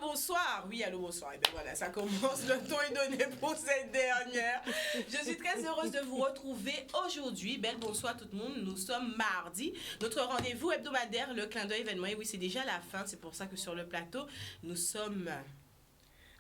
bonsoir. Oui, allô, bonsoir. Et bien voilà, ça commence. Le ton est donné pour cette dernière. Je suis très heureuse de vous retrouver aujourd'hui. Belle bonsoir tout le monde. Nous sommes mardi. Notre rendez-vous hebdomadaire, le clin d'œil événement. Et oui, c'est déjà la fin. C'est pour ça que sur le plateau, nous sommes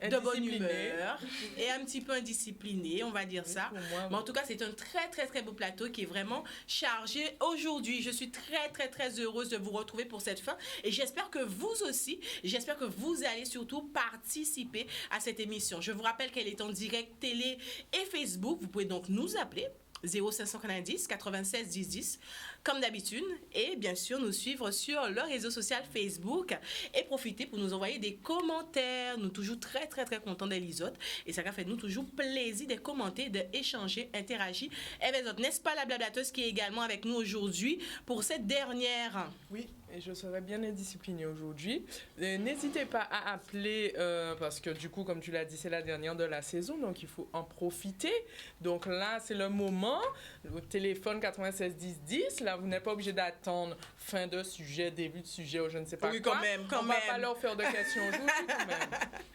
de bonne humeur et un petit peu indiscipliné, on va dire ça. Mais en tout cas, c'est un très, très, très beau plateau qui est vraiment chargé aujourd'hui. Je suis très, très, très heureuse de vous retrouver pour cette fin et j'espère que vous aussi, j'espère que vous allez surtout participer à cette émission. Je vous rappelle qu'elle est en direct télé et Facebook. Vous pouvez donc nous appeler 0590 96 10 10 comme d'habitude et bien sûr nous suivre sur le réseau social Facebook et profiter pour nous envoyer des commentaires. Nous toujours très très très contents d'Elisotte et ça fait nous toujours plaisir de commenter, d'échanger, interagir. Et bien n'est-ce pas la blablateuse qui est également avec nous aujourd'hui pour cette dernière? Oui, et je serai bien indisciplinée aujourd'hui. N'hésitez pas à appeler parce que du coup, comme tu l'as dit, c'est la dernière de la saison, donc il faut en profiter. Donc là, c'est le moment. Le téléphone 96 10 10. Là, vous n'êtes pas obligé d'attendre fin de sujet, début de sujet ou je ne sais pas oui, quoi. Quand même. On ne va pas leur faire de questions aujourd'hui quand même.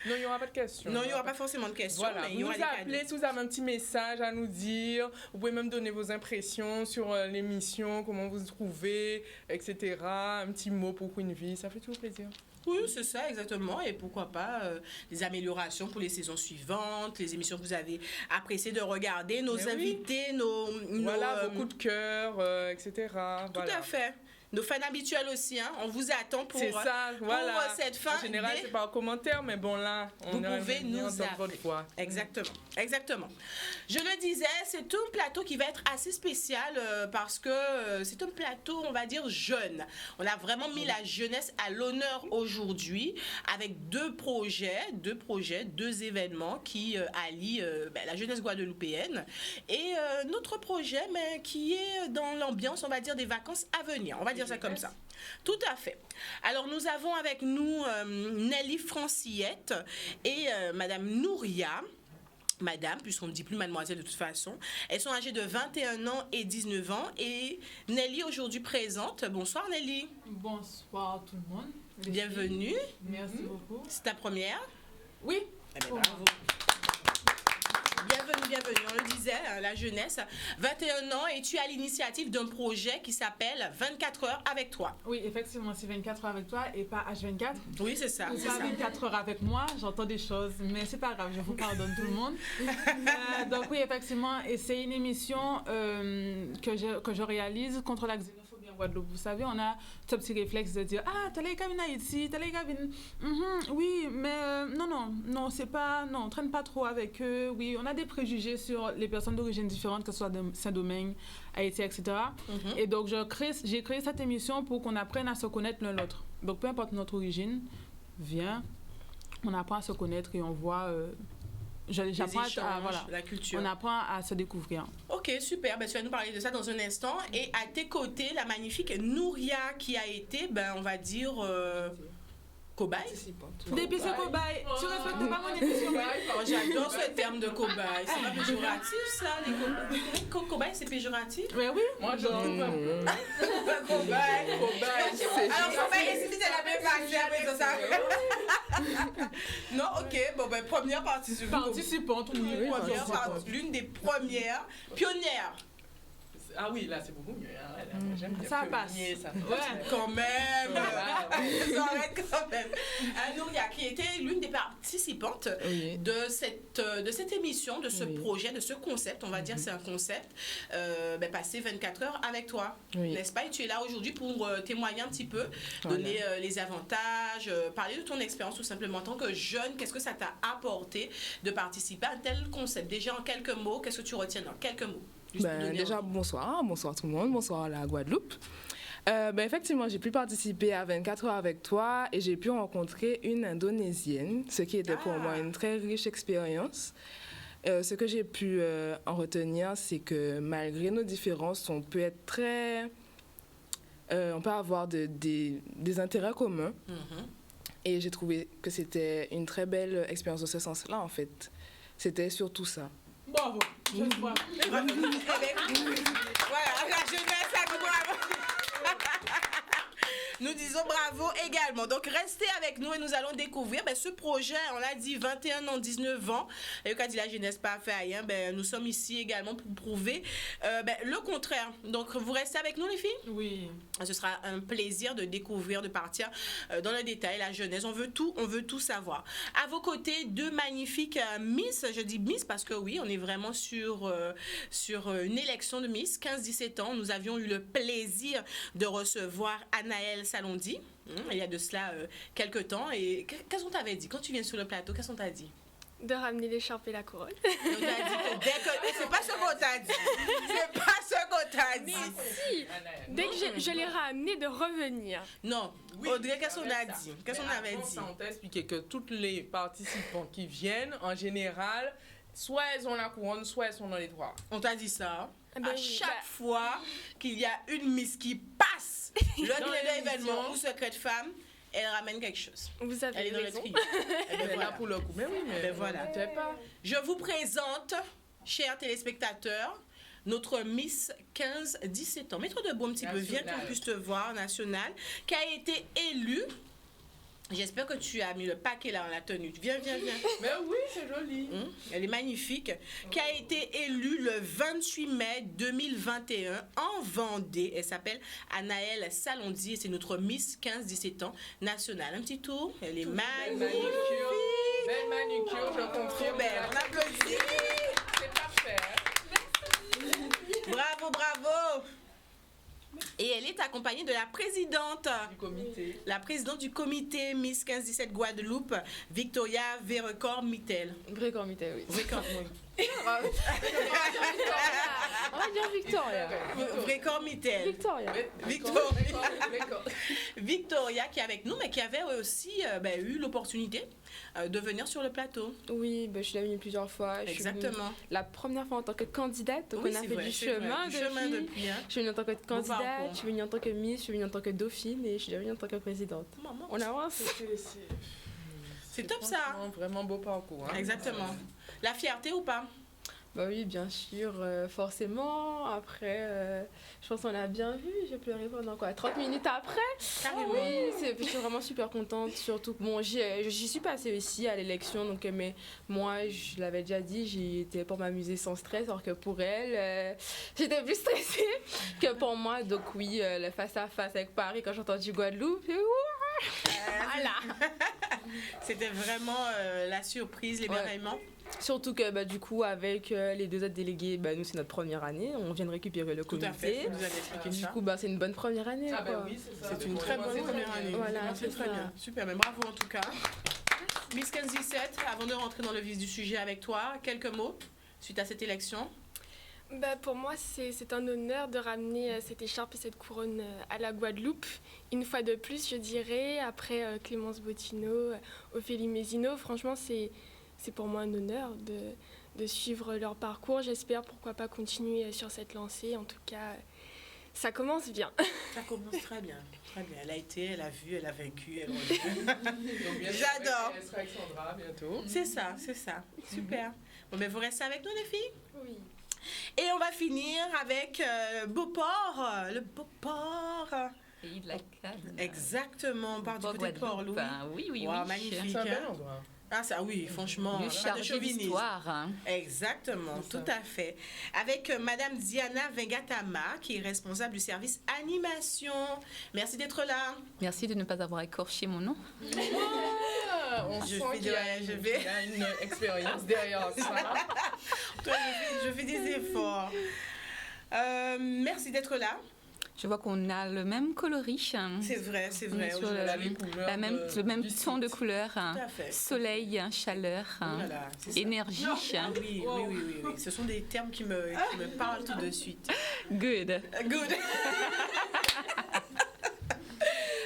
Non, il n'y aura pas de questions. Non, il n'y aura pas forcément de questions. Voilà, mais il y vous aura nous appelez si vous avez un petit message à nous dire. Vous pouvez même donner vos impressions sur l'émission, comment vous trouvez, etc. Un petit mot pour Queen V, ça fait toujours plaisir. Oui, c'est ça, exactement. Et pourquoi pas des améliorations pour les saisons suivantes, les émissions que vous avez apprécié de regarder, nos invités, vos coups de cœur, etc. Tout à fait. Nos fans habituels aussi, hein, on vous attend pour cette fin. En général, c'est pas en commentaire, mais bon là, vous pouvez nous appeler. Exactement, exactement. Je le disais, c'est un plateau qui va être assez spécial parce que c'est un plateau, on va dire, jeune. On a vraiment mis la jeunesse à l'honneur aujourd'hui avec deux événements qui allient la jeunesse guadeloupéenne et notre projet mais qui est dans l'ambiance, on va dire, des vacances à venir. On va dire ça comme ça. Tout à fait. Alors, nous avons avec nous Nelly Francillette et Madame Nouria. Madame, puisqu'on ne dit plus mademoiselle de toute façon. Elles sont âgées de 21 ans et 19 ans. Et Nelly, aujourd'hui présente. Bonsoir Nelly. Bonsoir tout le monde. Bienvenue. Merci beaucoup. C'est ta première? Oui. Eh bien, bravo. Bienvenue, on le disait, la jeunesse. 21 ans et tu as l'initiative d'un projet qui s'appelle 24 heures avec toi. Oui, effectivement, c'est 24 heures avec toi et pas H24. Oui, c'est ça. Ou pas 24 heures avec moi, j'entends des choses, mais c'est pas grave, je vous pardonne tout le monde. Donc oui, effectivement, et c'est une émission que je réalise contre la xénophobie en Guadeloupe. Vous savez, on a ce petit réflexe de dire « Ah, t'as les cabines Haïti, t'as les cabines... oui, mais non, c'est pas... Non, on traîne pas trop avec eux. Oui, on a des préjugés sur les personnes d'origine différente, que ce soit de Saint-Domingue, Haïti, etc. Et donc, j'ai créé cette émission pour qu'on apprenne à se connaître l'un l'autre. Donc, peu importe notre origine, on apprend à se connaître et on voit... j'apprends la culture. On apprend à se découvrir. Ok, super. Ben, tu vas nous parler de ça dans un instant. Et à tes côtés, la magnifique Nouria qui a été, on va dire... cobaye. D'épicer cobaye. Tu respectes pas mon émission. J'adore ce terme de cobaye. C'est pas péjoratif, ça, les cobayes. Cobaye, c'est péjoratif? Oui. Moi, je cobaye. Alors, cobaye, c'est la même manière, ça. Non, ok. Bon, première participante. Oui. L'une des premières pionnières. Ah oui, là, c'est beaucoup mieux. J'aime bien. Ça passe. Quand même. Ça arrête quand même. Nouria, qui était l'une des participantes de cette émission, de ce projet, de ce concept. On va dire c'est un concept. Passer 24 heures avec toi. N'est-ce pas? Et tu es là aujourd'hui pour témoigner un petit peu, donner les avantages, parler de ton expérience tout simplement en tant que jeune. Qu'est-ce que ça t'a apporté de participer à un tel concept? Déjà en quelques mots, qu'est-ce que tu retiens dans quelques mots? Déjà, bonsoir tout le monde, bonsoir à la Guadeloupe. Effectivement, j'ai pu participer à 24 heures avec toi et j'ai pu rencontrer une Indonésienne, ce qui était pour moi une très riche expérience. Ce que j'ai pu en retenir, c'est que malgré nos différences, on peut être très... on peut avoir des intérêts communs. Et j'ai trouvé que c'était une très belle expérience de ce sens-là, en fait. C'était surtout ça. Bravo, je vois. Voilà, la jeunesse à nous. Nous disons bravo également. Donc, restez avec nous et nous allons découvrir ce projet. On l'a dit, 21 ans, 19 ans. Et quand dit la jeunesse pas fait rien, nous sommes ici également pour prouver le contraire. Donc, vous restez avec nous, les filles? Oui. Ce sera un plaisir de découvrir, de partir dans le détail, la jeunesse. On veut tout savoir. À vos côtés, deux magnifiques Miss. Je dis Miss parce que oui, on est vraiment sur une élection de Miss. 15-17 ans, nous avions eu le plaisir de recevoir Anaëlle Salondi. Il y a de cela quelques temps. Et qu'est-ce qu'on t'avait dit? Quand tu viens sur le plateau, qu'est-ce qu'on t'a dit? De ramener l'écharpe et la couronne. On t'a dit que c'est pas ce qu'on t'a dit. C'est pas ce qu'on t'a dit. Si, dès que je l'ai ramené, de revenir. Non. Oui, Audrey, qu'est-ce qu'on a dit? Qu'est-ce qu'on avait dit? On t'a expliqué que toutes les participants qui viennent, en général, soit elles ont la couronne, soit elles sont dans les droits. On t'a dit ça. Ah ben À oui, chaque fois qu'il y a une Miss qui passe le clé d'événement ou secret de femme, elle ramène quelque chose. Vous Elle avez est dans le raison. tri. Elle est là pour le coup. Mais oui, mais voilà. on ne sait pas. Je vous présente, chers téléspectateurs, notre Miss 15-17 ans. Mets-toi debout un petit peu, viens qu'on puisse te voir, nationale, qui a été élue. J'espère que tu as mis le paquet là dans la tenue. Viens. Mais oui, c'est joli. Elle est magnifique. Qui a été élue le 28 mai 2021 en Vendée. Elle s'appelle Anaëlle Salondi et c'est notre Miss 15-17 ans nationale. Un petit tour. Elle est magnifique. Belle manucure, je Trop confirme. belle. On applaudit. C'est parfait. Bravo. Et elle est accompagnée de la présidente. Du comité. La présidente du comité Miss 15-17 Guadeloupe, Victoria Verrecords-Mittel. Grécormité, oui. On va dire Victoria. Verrecords-Mittel. Victoria. Victoria qui est avec nous, mais qui avait aussi eu l'opportunité de venir sur le plateau. Oui, je suis venue plusieurs fois. Je suis venue Exactement. la première fois en tant que candidate. Donc Oui, on a c'est fait vrai, du c'est vrai. chemin Du chemin depuis. depuis. Hein. Je suis venue en tant que candidate, parcours. je suis venue en tant que Miss, je suis venue en tant que dauphine et je suis venue en tant que présidente. Maman. On avance. C'est top ça. Franchement, vraiment beau parcours. Hein. Exactement. La fierté ou pas? Bah oui, bien sûr, forcément. Après, je pense qu'on a bien vu. J'ai pleuré pendant 30 minutes après. Carrément. Oui, je suis vraiment super contente. Surtout que j'y suis passée aussi à l'élection. Donc, mais moi, je l'avais déjà dit, j'y étais pour m'amuser sans stress. Alors que pour elle, j'étais plus stressée que pour moi. Donc oui, le face-à-face avec Paris quand j'ai entendu Guadeloupe. Voilà. C'était vraiment la surprise, l'émerveillement. Surtout que du coup, avec les deux autres délégués, nous, c'est notre première année. On vient de récupérer le Tout comité. à fait. Vous avez expliqué Du ça. coup, c'est une bonne première année. Ah quoi. ben oui, c'est ça. C'est une très bonne première année. Voilà, c'est c'est très ça. bien. Super, mais bravo en tout cas. Miss 15-17, avant de rentrer dans le vif du sujet avec toi, quelques mots suite à cette élection. Pour moi, c'est un honneur de ramener cette écharpe et cette couronne à la Guadeloupe. Une fois de plus, je dirais, après Clémence Bottineau, Ophélie Mézineau, franchement, c'est pour moi un honneur de suivre leur parcours. J'espère, pourquoi pas, continuer sur cette lancée. En tout cas, ça commence bien. Ça commence très bien. Très bien. Elle a été, elle a vu, elle a vaincu, elle Donc, bien sûr, J'adore. Elle sera avec Sandra bientôt. C'est ça. Super. Bon, vous restez avec nous, les filles? Oui. Et on va finir avec Beauport. Le Beauport. Pays de la Canne. Exactement. On part du côté de Guadeloupe. Port-Louis. Oui. Wow, magnifique. C'est un bel endroit. Ah, ça, oui, franchement. Lieu pas de chargé chauvinisme. d'histoire. Hein. Exactement, C'est tout ça. à fait. Avec Madame Diana Vengatama, qui est responsable du service animation. Merci d'être là. Merci de ne pas avoir écorché mon nom. On Je sent fais qu'il y a je une- vais- il y a une expérience derrière ça. Toi, je fais des efforts. Merci d'être là. Je vois qu'on a le même coloris. C'est vrai, c'est vrai. Sur aujourd'hui. le- a les couleurs le même du ton de site. couleur. Tout à fait. Soleil, chaleur, Oh là là, c'est ça. énergie. Ah oui. Ce sont des termes qui me parlent tout de suite. Good. Good.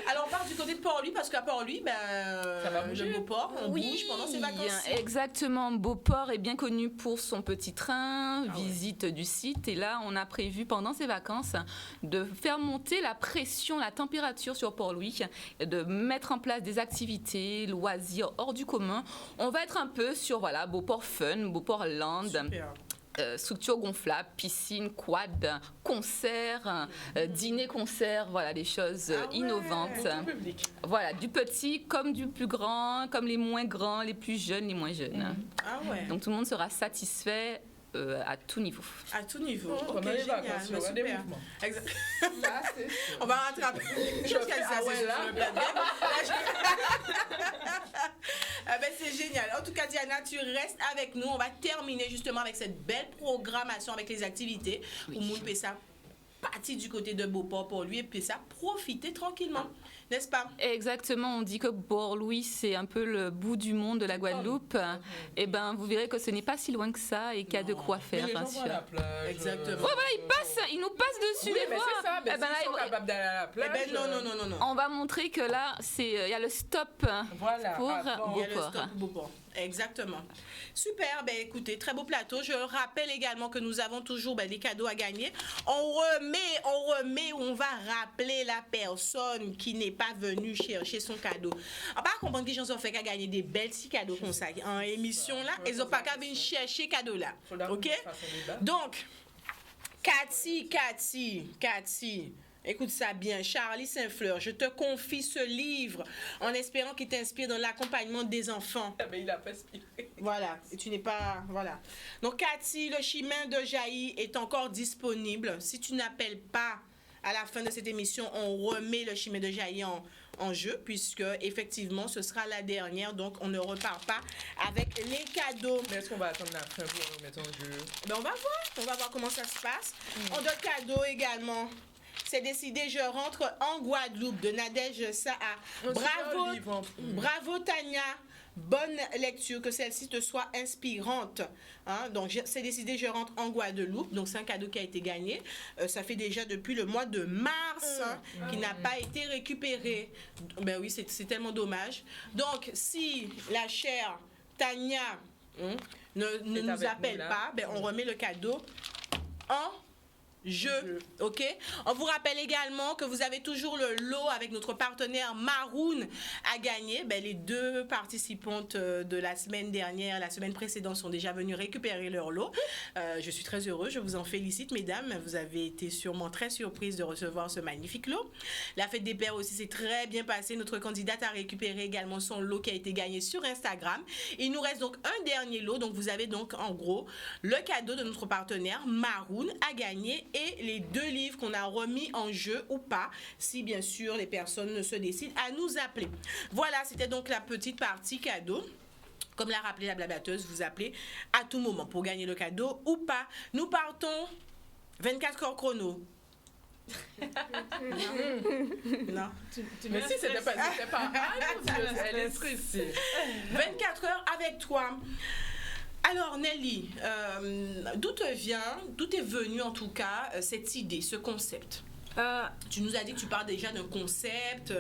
Alors, on part du côté de Port-Louis, parce qu'à Port-Louis, Ça va bouger. le Beauport, on bouge pendant ses vacances. Exactement. Beauport est bien connu pour son petit train, visite du site. Et là, on a prévu pendant ses vacances de faire monter la pression, la température sur Port-Louis, de mettre en place des activités, loisirs hors du commun. On va être un peu sur Beauport Fun, Beauport Land. Super. structure gonflable, piscine, quad, concert, dîner-concert, voilà, des choses innovantes. Tout public. Voilà, du petit comme du plus grand, comme les moins grands, les plus jeunes, les moins jeunes. Ah ouais. Donc tout le monde sera satisfait à tout niveau. À tout niveau. Pendant Ok, les génial. vacances, il y Mais aura des super. mouvements. Exact. Là, c'est sûr. On va rattraper. Je pense qu'elle Ah ouais, s'assure là. sur le plateau. Ah ben, c'est génial. En tout cas, Diana, tu restes avec nous. On va terminer justement avec cette belle programmation avec les activités. Oui. Où Moun peut ça partir du côté de Beauport pour lui et puis ça profiter tranquillement. N'est-ce pas? Exactement, on dit que Port-Louis, c'est un peu le bout du monde de la Guadeloupe. Et ben, vous verrez que ce n'est pas si loin que ça et qu'il y a de quoi faire, Mais les bien gens vont sûr. à la plage. Exactement. Ouais, voilà, ils nous passent dessus Oui, des mais fois. c'est ça. Eh Ben, ben, s'ils sont là, capables d'aller à la Eh plage. ben non. on va montrer que là, il y a le stop Voilà. pour avant. Il y a le Beauport. stop Beauport. Exactement. Super. Ben écoutez, très beau plateau. Je rappelle également que nous avons toujours des cadeaux à gagner. On remet, on va rappeler la personne qui n'est pas venue chercher son cadeau. On va comprendre que les gens ont fait qu'à gagner des belles petits cadeaux comme ça en émission là. Ils n'ont pas qu'à venir chercher cadeau là. Ok? Donc, Cathy. Écoute ça bien, Charlie Saint-Fleur, je te confie ce livre en espérant qu'il t'inspire dans l'accompagnement des enfants. Mais il a pas inspiré. Voilà, et tu n'es pas... Voilà. Donc, Cathy, le chemin de Jailly est encore disponible. Si tu n'appelles pas à la fin de cette émission, on remet le chemin de Jailly en jeu, puisque effectivement, ce sera la dernière. Donc, on ne repart pas avec les cadeaux. Mais est-ce qu'on va attendre la fin pour remettre en jeu? Ben, on va voir comment ça se passe. En d'autres cadeaux également. C'est décidé, je rentre en Guadeloupe de Nadège Saha. Bravo Tania. Bonne lecture, que celle-ci te soit inspirante. Hein? Donc, c'est décidé, je rentre en Guadeloupe. Donc, c'est un cadeau qui a été gagné. Ça fait déjà depuis le mois de mars qui n'a pas été récupéré. Ben oui, c'est tellement dommage. Donc, si la chère Tania ne nous appelle pas, ben, on remet le cadeau en jeu, ok? On vous rappelle également que vous avez toujours le lot avec notre partenaire Maroon à gagner. Ben, les deux participantes de la semaine dernière, la semaine précédente sont déjà venues récupérer leur lot. Je suis très heureuse, je vous en félicite, mesdames. Vous avez été sûrement très surprises de recevoir ce magnifique lot. La fête des pères aussi s'est très bien passée. Notre candidate a récupéré également son lot qui a été gagné sur Instagram. Il nous reste donc un dernier lot. Donc, vous avez donc en gros le cadeau de notre partenaire Maroon à gagner et les 2 livres qu'on a remis en jeu ou pas, si bien sûr les personnes ne se décident à nous appeler. Voilà, c'était donc la petite partie cadeau. Comme l'a rappelé la blablateuse, vous appelez à tout moment pour gagner le cadeau ou pas. Nous partons 24 heures chrono. Non. Mais si c'était pas elle est stressée. 24 heures avec toi. Alors Nelly, d'où est venue en tout cas cette idée, ce concept? Tu nous as dit que tu parles déjà d'un concept,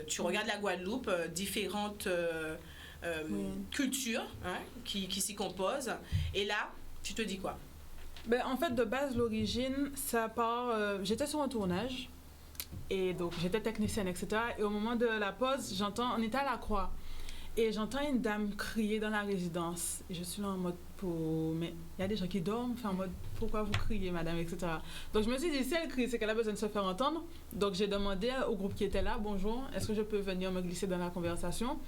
tu regardes la Guadeloupe, différentes cultures qui s'y composent, et là, tu te dis quoi? Ben, en fait, de base, l'origine, ça part... j'étais sur un tournage, et donc j'étais technicienne, etc. Et au moment de la pause, on était à la Croix. Et j'entends une dame crier dans la résidence. Et je suis là en mode, mais il y a des gens qui dorment, en mode, pourquoi vous criez, madame, etc. Donc je me suis dit, si elle crie, c'est qu'elle a besoin de se faire entendre. Donc j'ai demandé au groupe qui était là, bonjour, est-ce que je peux venir me glisser dans la conversation?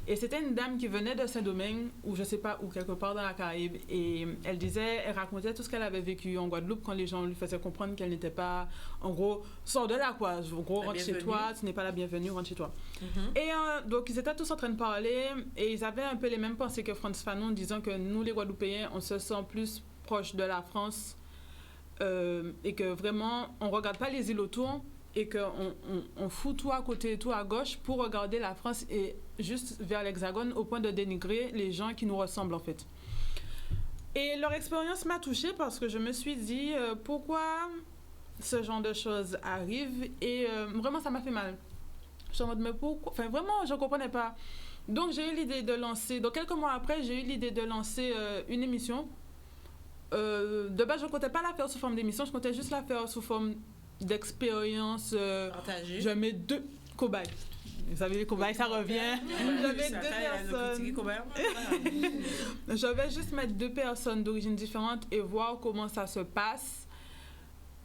Et c'était une dame qui venait de Saint-Domingue, ou je sais pas où, quelque part dans la Caraïbe. Et elle racontait tout ce qu'elle avait vécu en Guadeloupe quand les gens lui faisaient comprendre qu'elle n'était pas, en gros, sors de là, quoi. En gros, rentre chez toi, tu n'es pas la bienvenue, rentre chez toi. Et donc, ils étaient tous en train de parler, et ils avaient un peu les mêmes pensées que Frantz Fanon, disant que nous, les Guadeloupéens, on se sent plus proche de la France, et que vraiment, on regarde pas les îles autour, et qu'on fout tout à côté, tout à gauche pour regarder la France et juste vers l'Hexagone au point de dénigrer les gens qui nous ressemblent en fait. Et leur expérience m'a touchée parce que je me suis dit pourquoi ce genre de choses arrive et vraiment ça m'a fait mal. Je suis en mode mais pourquoi? Enfin vraiment je ne comprenais pas. Donc j'ai eu l'idée de lancer, donc quelques mois après j'ai eu l'idée de lancer une émission. De base je ne comptais pas la faire sous forme d'émission, je comptais juste la faire sous forme d'expérience. Je mets 2 cobayes. Vous savez, les cobayes, ça revient. J'avais deux personnes. Je vais juste mettre 2 personnes d'origine différente et voir comment ça se passe.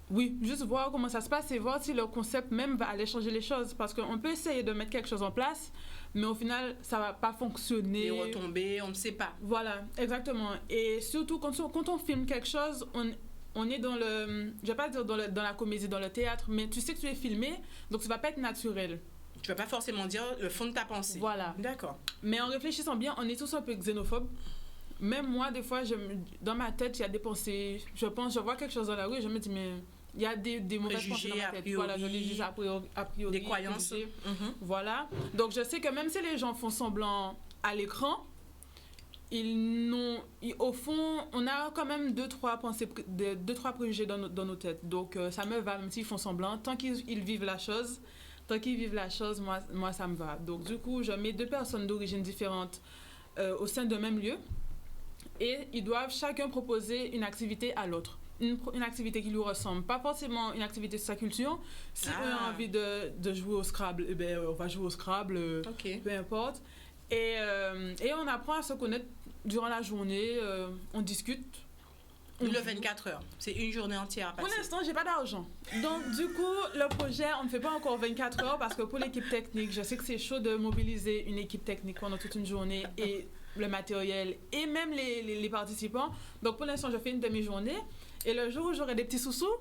Oui, juste voir comment ça se passe et voir si le concept même va aller changer les choses. Parce qu'on peut essayer de mettre quelque chose en place, mais au final, ça va pas fonctionner. Les retombées, on ne sait pas. Voilà, exactement. Et surtout, quand on filme quelque chose, on est dans le... Je vais pas dire dans la comédie, dans le théâtre, mais tu sais que tu es filmé, donc ça va pas être naturel. Tu vas pas forcément dire le fond de ta pensée. Voilà. D'accord. Mais en réfléchissant bien, on est tous un peu xénophobes. Même moi, des fois, dans ma tête, il y a des pensées. Je vois quelque chose dans la rue et je me dis, mais il y a des mauvaises pensées dans ma tête. Voilà, je les juge a priori. Des croyances. Voilà. Donc, je sais que même si les gens font semblant à l'écran, au fond, on a quand même 2-3 pensées, 2-3 préjugés dans nos têtes. Donc, ça me va, même s'ils font semblant. Tant qu'ils vivent la chose, moi, ça me va. Donc, du coup, je mets 2 personnes d'origine différente au sein d'un même lieu. Et ils doivent chacun proposer une activité à l'autre. Une activité qui lui ressemble. Pas forcément une activité de sa culture. Si on a envie de jouer au Scrabble, eh ben, on va jouer au Scrabble, peu importe. Et on apprend à se connaître durant la journée. On discute. Le 24 heures. C'est une journée entière à passer. Pour l'instant, j'ai pas d'argent. Donc, du coup, le projet, on ne fait pas encore 24 heures parce que pour l'équipe technique, je sais que c'est chaud de mobiliser une équipe technique pendant toute une journée et le matériel et même les participants. Donc, pour l'instant, je fais une demi-journée. Et le jour où j'aurai des petits sous-sous,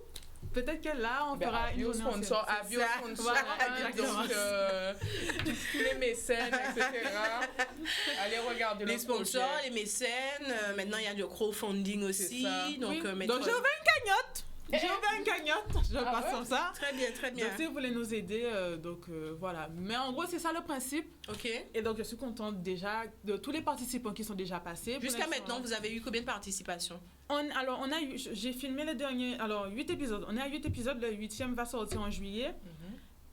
peut-être que là, on fera une journée entière. Donc, tous les mécènes, etc. Allez regarder les sponsors, les mécènes. Maintenant, il y a du crowdfunding aussi. Donc, j'ai ouvert une cagnotte. Je passe sur ça. Très bien, très bien. Donc, si vous voulez nous aider, voilà. Mais en gros, c'est ça le principe. OK. Et donc, je suis contente déjà de tous les participants qui sont déjà passés. Jusqu'à maintenant, vous avez eu combien de participations? J'ai filmé le dernier, 8 épisodes. On est à 8 épisodes, le 8e va sortir en juillet.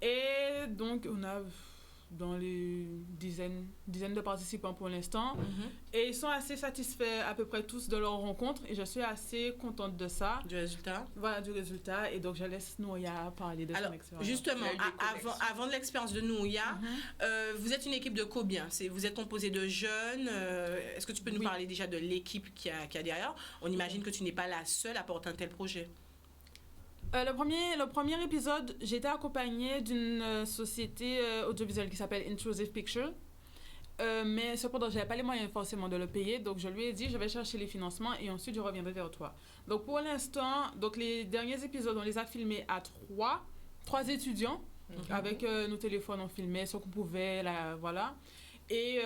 Et donc, on a dans les dizaines de participants pour l'instant. Et ils sont assez satisfaits à peu près tous de leur rencontre. Et je suis assez contente de ça. Du résultat? Voilà, du résultat. Et donc, je laisse Nouria parler de son expérience. Justement, avant de l'expérience de Nouria, vous êtes une équipe de combien? Vous êtes composé de jeunes. Est-ce que tu peux nous parler déjà de l'équipe qu'il y a derrière? On imagine que tu n'es pas la seule à porter un tel projet. Le premier épisode, j'ai été accompagnée d'une société audiovisuelle qui s'appelle Intrusive Picture. Mais cependant, je n'avais pas les moyens forcément de le payer. Donc, je lui ai dit, je vais chercher les financements et ensuite, je reviendrai vers toi. Donc, pour l'instant, les derniers épisodes, on les a filmés à 3 étudiants. Avec nos téléphones, on filmait ce qu'on pouvait, voilà. Et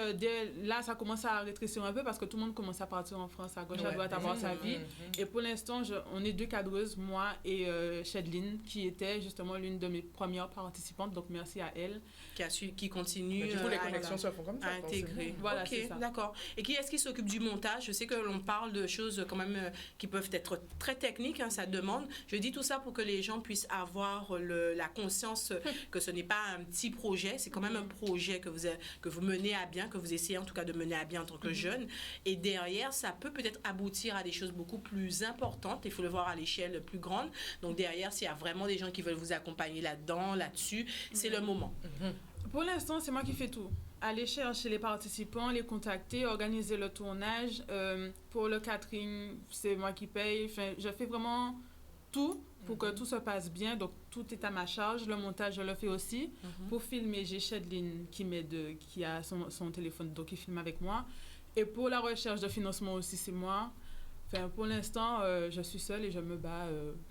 là, ça commence à rétrécir un peu parce que tout le monde commence à partir en France, à gauche, à droite, avoir sa vie. Et pour l'instant, on est 2 cadreuses, moi et Chedline, qui était justement l'une de mes premières participantes. Donc, merci à elle. Qui continue du coup, les connexions se font comme ça. À intégrer. Voilà, OK, c'est ça. D'accord. Et qui est-ce qui s'occupe du montage? Je sais que l'on parle de choses quand même qui peuvent être très techniques, ça demande. Je dis tout ça pour que les gens puissent avoir la conscience que ce n'est pas un petit projet, c'est quand même un projet que vous menez à bien, que vous essayez en tout cas de mener à bien en tant que jeune. Et derrière, ça peut-être aboutir à des choses beaucoup plus importantes. Il faut le voir à l'échelle plus grande. Donc derrière, s'il y a vraiment des gens qui veulent vous accompagner là-dessus, c'est le moment. Pour l'instant, c'est moi qui fais tout. Aller chercher les participants, les contacter, organiser le tournage. Pour le catering, c'est moi qui paye. Enfin, je fais vraiment tout pour que tout se passe bien. Donc, tout est à ma charge. Le montage, je le fais aussi. Pour filmer, j'ai Chedline qui m'aide, qui a son téléphone, donc il filme avec moi. Et pour la recherche de financement aussi, c'est moi. Enfin, pour l'instant, je suis seule et je me bats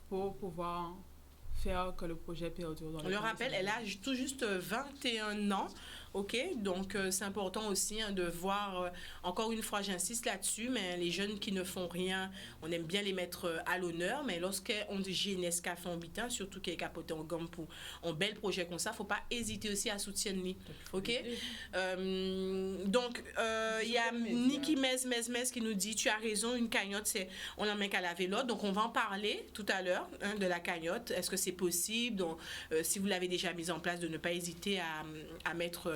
pour pouvoir faire que le projet perdure dans le temps. On le rappelle, elle a tout juste 21 ans. OK, donc c'est important aussi de voir, encore une fois, j'insiste là-dessus, mais les jeunes qui ne font rien, on aime bien les mettre à l'honneur, mais lorsqu'on dit jeunesse qui fait en bitin, surtout qui est capoté en gomme pour un bel projet comme ça, il ne faut pas hésiter aussi à soutenir lui. OK? Donc, il y a Niki Mez qui nous dit, tu as raison, une cagnotte, on n'en met qu'à laver l'autre. Donc, on va en parler tout à l'heure de la cagnotte. Est-ce que c'est possible? Donc, si vous l'avez déjà mise en place, de ne pas hésiter à mettre...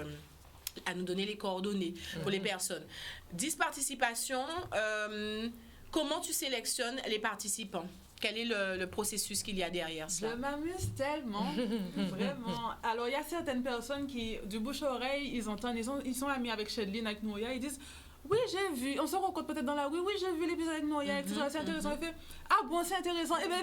à nous donner les coordonnées pour les personnes. 10 participations. Comment tu sélectionnes les participants? Quel est le processus qu'il y a derrière Je cela? m'amuse tellement, vraiment. Alors, il y a certaines personnes qui, du bouche à oreille, ils sont amis avec Shedline, avec Nouria, ils disent oui, j'ai vu, on se rencontre peut-être dans la rue, oui, j'ai vu l'épisode avec Nouria, etc. C'est intéressant. Il fait ah bon, c'est intéressant, eh bien,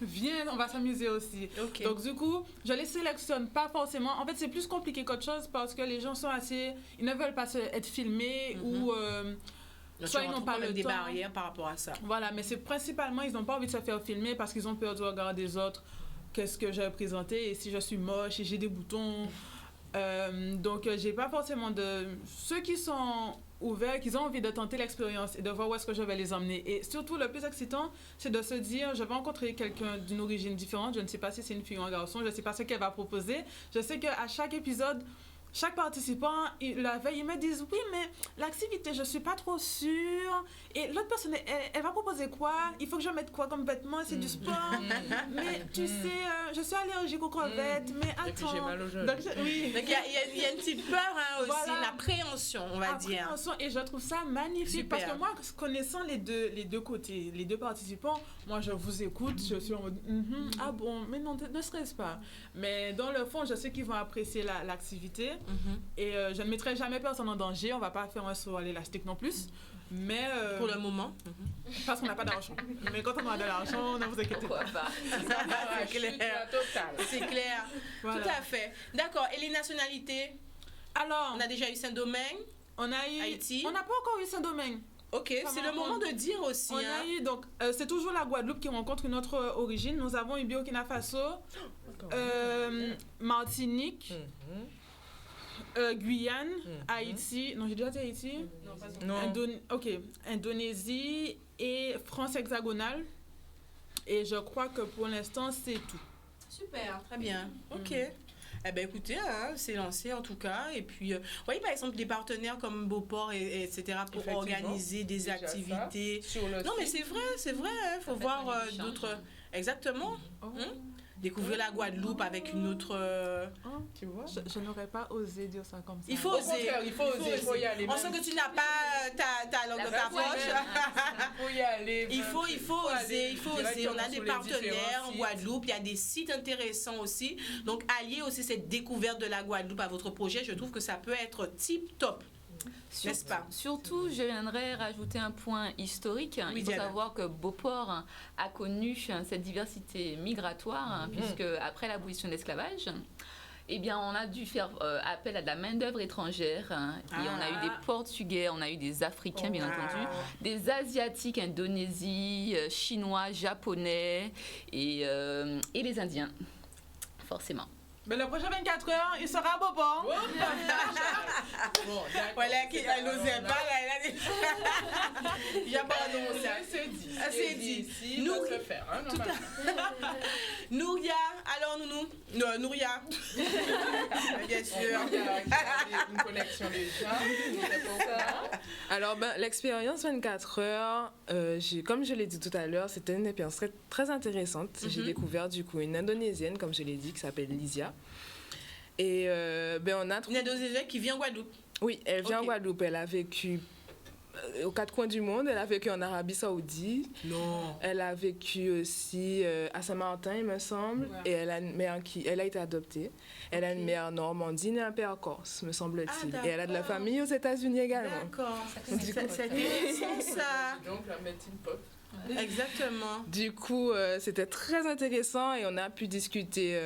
viens, on va s'amuser aussi. Ok. Donc, du coup, je les sélectionne pas forcément. En fait, c'est plus compliqué qu'autre chose parce que les gens sont assez. Ils ne veulent pas être filmés ou. Soit ils n'ont pas le des temps. barrières par rapport à ça. Voilà, mais c'est principalement, ils n'ont pas envie de se faire filmer parce qu'ils ont peur du regard des autres. Qu'est-ce que j'ai présenté et si je suis moche et j'ai des boutons. Donc, j'ai pas forcément de. Ceux qui sont ouverts, qui ont envie de tenter l'expérience et de voir où est-ce que je vais les emmener. Et surtout, le plus excitant, c'est de se dire je vais rencontrer quelqu'un d'une origine différente. Je ne sais pas si c'est une fille ou un garçon. Je ne sais pas ce qu'elle va proposer. Je sais qu'à chaque épisode, chaque participant, la veille, ils me disent oui, mais l'activité, je ne suis pas trop sûre. Et l'autre personne, elle va proposer quoi? Il faut que je mette quoi comme vêtement? C'est du sport. Mais tu sais, je suis allergique aux crevettes. Mais attends. Et puis j'ai mal aux genoux. Donc, oui. Donc, il y a une petite peur aussi, Voilà. une appréhension, on va dire. Appréhension, et je trouve ça magnifique. Super. Parce que moi, connaissant les deux côtés, les deux participants, moi, je vous écoute, je suis en mode ah bon, mais non, ne stresse pas. Mais dans le fond, je sais qu'ils vont apprécier l'activité. Et je ne mettrai jamais personne en danger. On va pas faire un saut à l'élastique non plus. Mais Pour le moment. parce qu'on n'a pas d'argent. Mais quand on aura de l'argent, ne vous inquiétez Pourquoi pas. pas? C'est clair. C'est clair. Voilà. Tout à fait. D'accord. Et les nationalités? Alors, On a déjà eu Saint-Domingue. on a eu Haïti. On n'a pas encore eu Saint-Domingue. Ok, c'est le moment de dire aussi. On a eu, donc, c'est toujours la Guadeloupe qui rencontre une autre origine. Nous avons eu Burkina Faso, Martinique, Guyane, Haïti. Non, j'ai déjà dit Haïti. Non. Indonésie et France hexagonale. Et je crois que pour l'instant, c'est tout. Super, très bien. Ok. Eh bien, écoutez, hein, c'est lancé en tout cas. Et puis, vous voyez par exemple des partenaires comme Beauport, etc., pour Effectivement. organiser des Déjà activités. ça, sur le Non, mais site. c'est vrai, il faut fait voir un échange. d'autres. Exactement. Découvrir la Guadeloupe avec une autre. Tu vois? Je n'aurais pas osé dire ça comme ça. Il faut Au oser. contraire, il faut oser, il faut y aller. On sent que tu n'as pas ta langue dans ta poche. Il faut y aller. Il faut oser, il faut oser. On a des sur les partenaires différents en sites. Guadeloupe, il y a des sites intéressants aussi. Donc, allier aussi cette découverte de la Guadeloupe à votre projet, je trouve que ça peut être tip top. N'est-ce pas? Surtout, je viendrais rajouter un point historique. Oui, Il faut Diana. savoir que Beauport a connu cette diversité migratoire, puisque après l'abolition de l'esclavage, eh bien, on a dû faire appel à de la main-d'œuvre étrangère. Et on a eu des Portugais, on a eu des Africains, bien entendu, des Asiatiques, Indonésie, Chinois, Japonais et les Indiens, forcément. Mais le prochain 24 heures, il sera à Beauport. Bon, d'accord. Voilà, elle n'osait pas, là, elle a dit. Il n'y a pas d'annonce. C'est dit. Ah, c'est dit. Ici, Nous- nous se faire, hein, normalement. Nouria, alors Nounou. Non, Nouria. Bien sûr. Il y a une connexion déjà. C'est pour ça. Alors, l'expérience 24 heures, comme je l'ai dit tout à l'heure, c'était une expérience très, très intéressante. J'ai découvert du coup une Indonésienne, comme je l'ai dit, qui s'appelle Lysia. Et on a Une trouvé... Indonésienne qui vit en Guadeloupe. Oui, elle vient en Ok. Guadeloupe. Elle a vécu aux quatre coins du monde. Elle a vécu en Arabie Saoudite. Non. Elle a vécu aussi à Saint-Martin, il me semble. Ouais. Et elle a une mère elle a été adoptée. Elle a une mère normandine et un père corse, me semble-t-il. Ah, Et elle a de la d'accord. famille aux États-Unis également. D'accord. Du coup, C'est intéressant ça. Donc, la médecine pop. Exactement. Du coup, c'était très intéressant et on a pu discuter.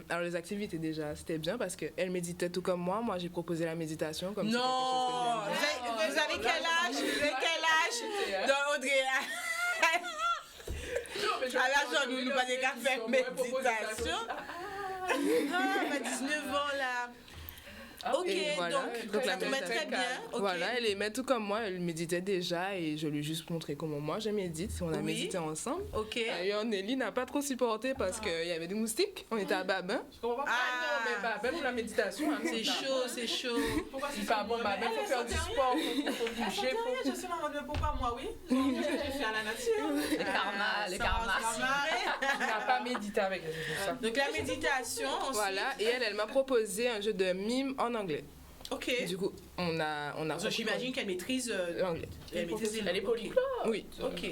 Alors, les activités déjà, c'était bien parce qu'elle méditait tout comme moi. Moi, j'ai proposé la méditation comme c'est quelque Non. chose que j'aime bien. Vous avez quel âge? Vous avez quel âge? Non, Audrey. À l'âge où nous pas des cafés méditation. Ah, 19 ans là. Ok, Et voilà. donc la ça tombe très méditation. bien. Ok. Voilà, elle aimait tout comme moi, elle méditait déjà et je lui ai juste montré comment moi je médite. On a Oui. médité ensemble. Ok. D'ailleurs, Nelly n'a pas trop supporté parce qu'il y avait des moustiques. On était à Babin. Je comprends pas. Ah. Non, mais pas même pour la méditation. Hein, C'est chaud, c'est chaud. Pourquoi C'est pas bon, bah, même faut faire du sport, faut bouger, faut... Je suis en mode pourquoi moi, oui? Qu'est-ce que j'ai fait à la nature? Le karma, le Ça karma. Tu n'as pas médité avec elle, c'est pour ça. Donc la méditation, ensuite. Voilà, et elle m'a proposé un jeu de mime en anglais. Ok. Du coup, on a Donc, j'imagine qu'elle maîtrise l'anglais. les Elle est polyglotte. Oui. Ok.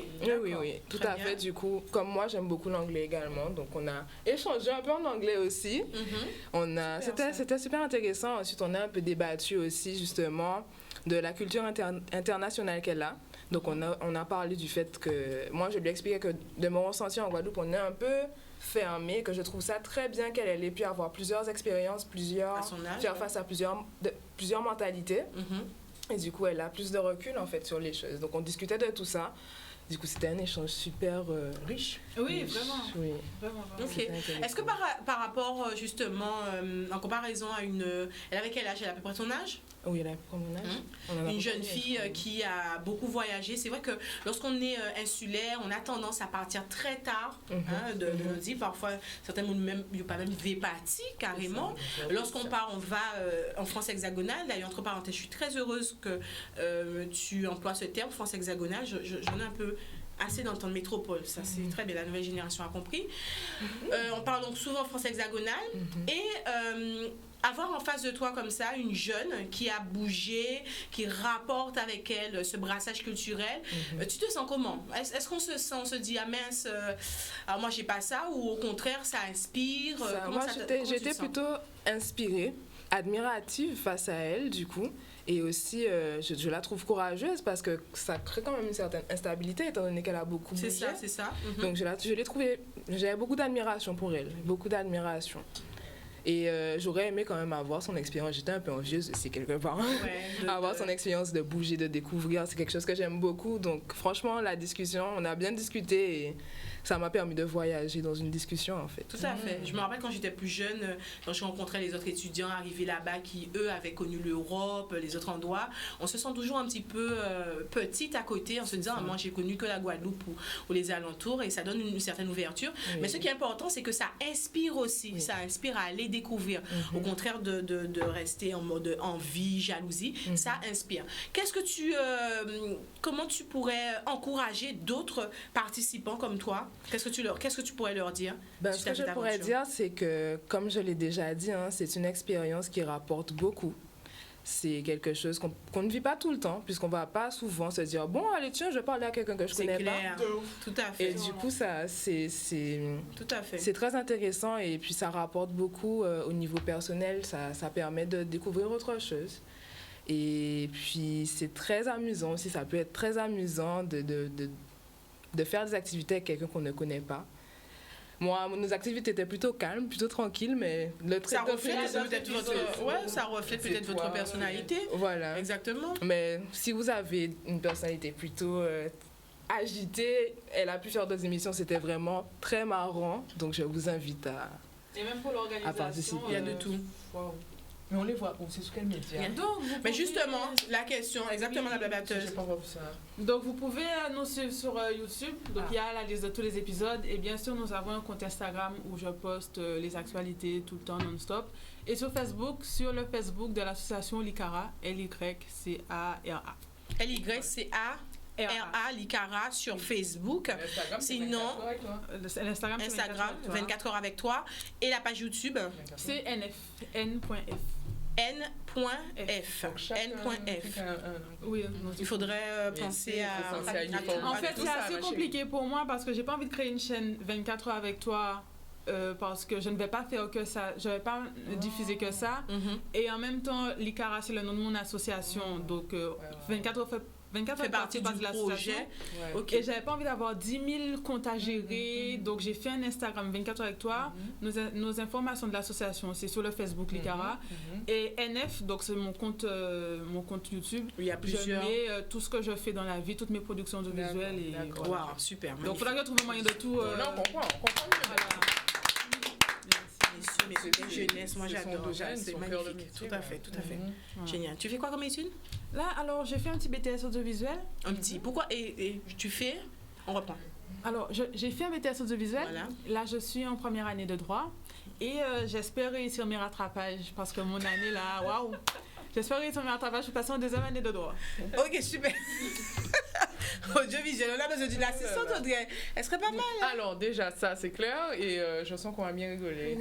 Oui, tout Très à bien. fait. Du coup, comme moi, j'aime beaucoup l'anglais également. Donc, on a échangé un peu en anglais aussi. C'était super intéressant. Ensuite, on a un peu débattu aussi, justement, de la culture internationale qu'elle a. Donc, on a parlé du fait que... Moi, je lui ai expliqué que de mon ressenti en Guadeloupe, on est un peu fermé, que je trouve ça très bien qu'elle ait pu avoir plusieurs expériences, À son âge, faire face à plusieurs mentalités. Et du coup, elle a plus de recul, en fait, sur les choses. Donc, on discutait de tout ça. Du coup, c'était un échange super riche. Oui, vraiment. Oui. Vraiment. Ok. C'était intéressant. Est-ce que par rapport, justement, en comparaison à une... Elle avait quel âge? Elle a à peu près ton âge? Oui, elle a comme mon âge. On en a Une jeune beaucoup, fille elle, qui a beaucoup voyagé. C'est vrai que lorsqu'on est insulaire, on a tendance à partir très tard de nos vies. Parfois, certains n'ont même pas même vépatie carrément. Lorsqu'on part, on va en France hexagonale. D'ailleurs, entre parenthèses, je suis très heureuse que tu emploies ce terme, France hexagonale. J'en ai un peu assez dans le temps de métropole. Ça, c'est très bien. La nouvelle génération a compris. On parle donc souvent France hexagonale. Et avoir en face de toi comme ça une jeune qui a bougé, qui rapporte avec elle ce brassage culturel, tu te sens comment? Est-ce qu'on on se dit, ah mince, alors moi j'ai pas ça, ou au contraire ça inspire? Moi, j'étais plutôt inspirée, admirative face à elle, du coup. Et aussi, je la trouve courageuse parce que ça crée quand même une certaine instabilité étant donné qu'elle a beaucoup bougé. C'est ça. Donc, je l'ai trouvée... J'avais beaucoup d'admiration pour elle, beaucoup d'admiration. Et j'aurais aimé quand même avoir son expérience. J'étais un peu envieuse aussi, quelque part. Avoir son expérience de bouger, de découvrir, c'est quelque chose que j'aime beaucoup. Donc, franchement, la discussion, on a bien discuté et ça m'a permis de voyager dans une discussion, en fait. Tout à fait. Je me rappelle quand j'étais plus jeune, quand je rencontrais les autres étudiants arrivés là-bas qui, eux, avaient connu l'Europe, les autres endroits, on se sent toujours un petit peu petite à côté en se disant, moi, j'ai connu que la Guadeloupe ou les alentours, et ça donne une certaine ouverture. Oui. Mais ce qui est important, c'est que ça inspire aussi. Oui. Ça inspire à aller découvrir. Au contraire de rester en mode envie, jalousie, ça inspire. Comment tu pourrais encourager d'autres participants comme toi? Qu'est-ce que tu pourrais leur dire? Ce que je pourrais dire, c'est que, comme je l'ai déjà dit, c'est une expérience qui rapporte beaucoup. C'est quelque chose qu'on ne vit pas tout le temps, puisqu'on ne va pas souvent se dire, bon, allez, tiens, je vais parler à quelqu'un que je ne connais pas. Tout à fait. Et du coup, c'est très intéressant et puis ça rapporte beaucoup au niveau personnel. Ça permet de découvrir autre chose. Et puis, c'est très amusant aussi. Ça peut être très amusant de faire des activités avec quelqu'un qu'on ne connaît pas. Moi, nos activités étaient plutôt calmes, plutôt tranquilles, mais ça reflète peut-être votre personnalité. Voilà. Exactement. Mais si vous avez une personnalité plutôt agitée, elle a pu faire d'autres émissions, c'était vraiment très marrant. Donc, je vous invite à participer. Et même pour l'organisation, il y a de tout. Wow. Mais on les voit, c'est sur quel média? Mais justement, la question, exactement, la blablateuse. J'ai pas vu ça. Donc, vous pouvez nous suivre sur YouTube. Donc, il y a la liste de tous les épisodes. Et bien sûr, nous avons un compte Instagram où je poste les actualités tout le temps, non-stop. Et sur Facebook, sur le Facebook de l'association Licara, Lycara. Lycara, Licara sur Facebook. Sinon, l'Instagram, c'est 24 heures avec toi. Et la page YouTube, c'est n.f. N.f. Oui, il faudrait penser à... En fait, c'est assez compliqué pour moi parce que j'ai pas envie de créer une chaîne 24 heures avec toi. Parce que je ne vais pas faire que ça, je ne vais pas diffuser que ça. Et en même temps, Licara, c'est le nom de mon association. Donc, 24 heures fait partie de l'association. Okay. Et j'avais pas envie d'avoir 10 000 comptes à gérer. Donc, j'ai fait un Instagram 24 heures avec toi. Nos informations de l'association, c'est sur le Facebook Licara. Et NF, donc c'est mon compte YouTube. Il y a plusieurs. Je mets tout ce que je fais dans la vie, toutes mes productions audiovisuelles. D'accord. Wow, super. Donc, il faudra que je trouve un moyen de tout. Non, on comprend. Mais jeunesse, moi j'adore. C'est magnifique. Tout à fait. Génial. Tu fais quoi comme étude? Là, alors, j'ai fait un petit BTS audiovisuel. Un petit. Pourquoi? Et tu fais? On reprend. Alors, j'ai fait un BTS audiovisuel. Voilà. Là, je suis en première année de droit. Et j'espère réussir mes rattrapages parce que mon année là, waouh! J'espère réussir mes rattrapages pour passer en deuxième année de droit. Ok, super. Audiovisuel, on a besoin d'une assistante, Audrey. Elle serait pas mal. Hein? Alors, déjà, ça, c'est clair. Et je sens qu'on va bien rigoler.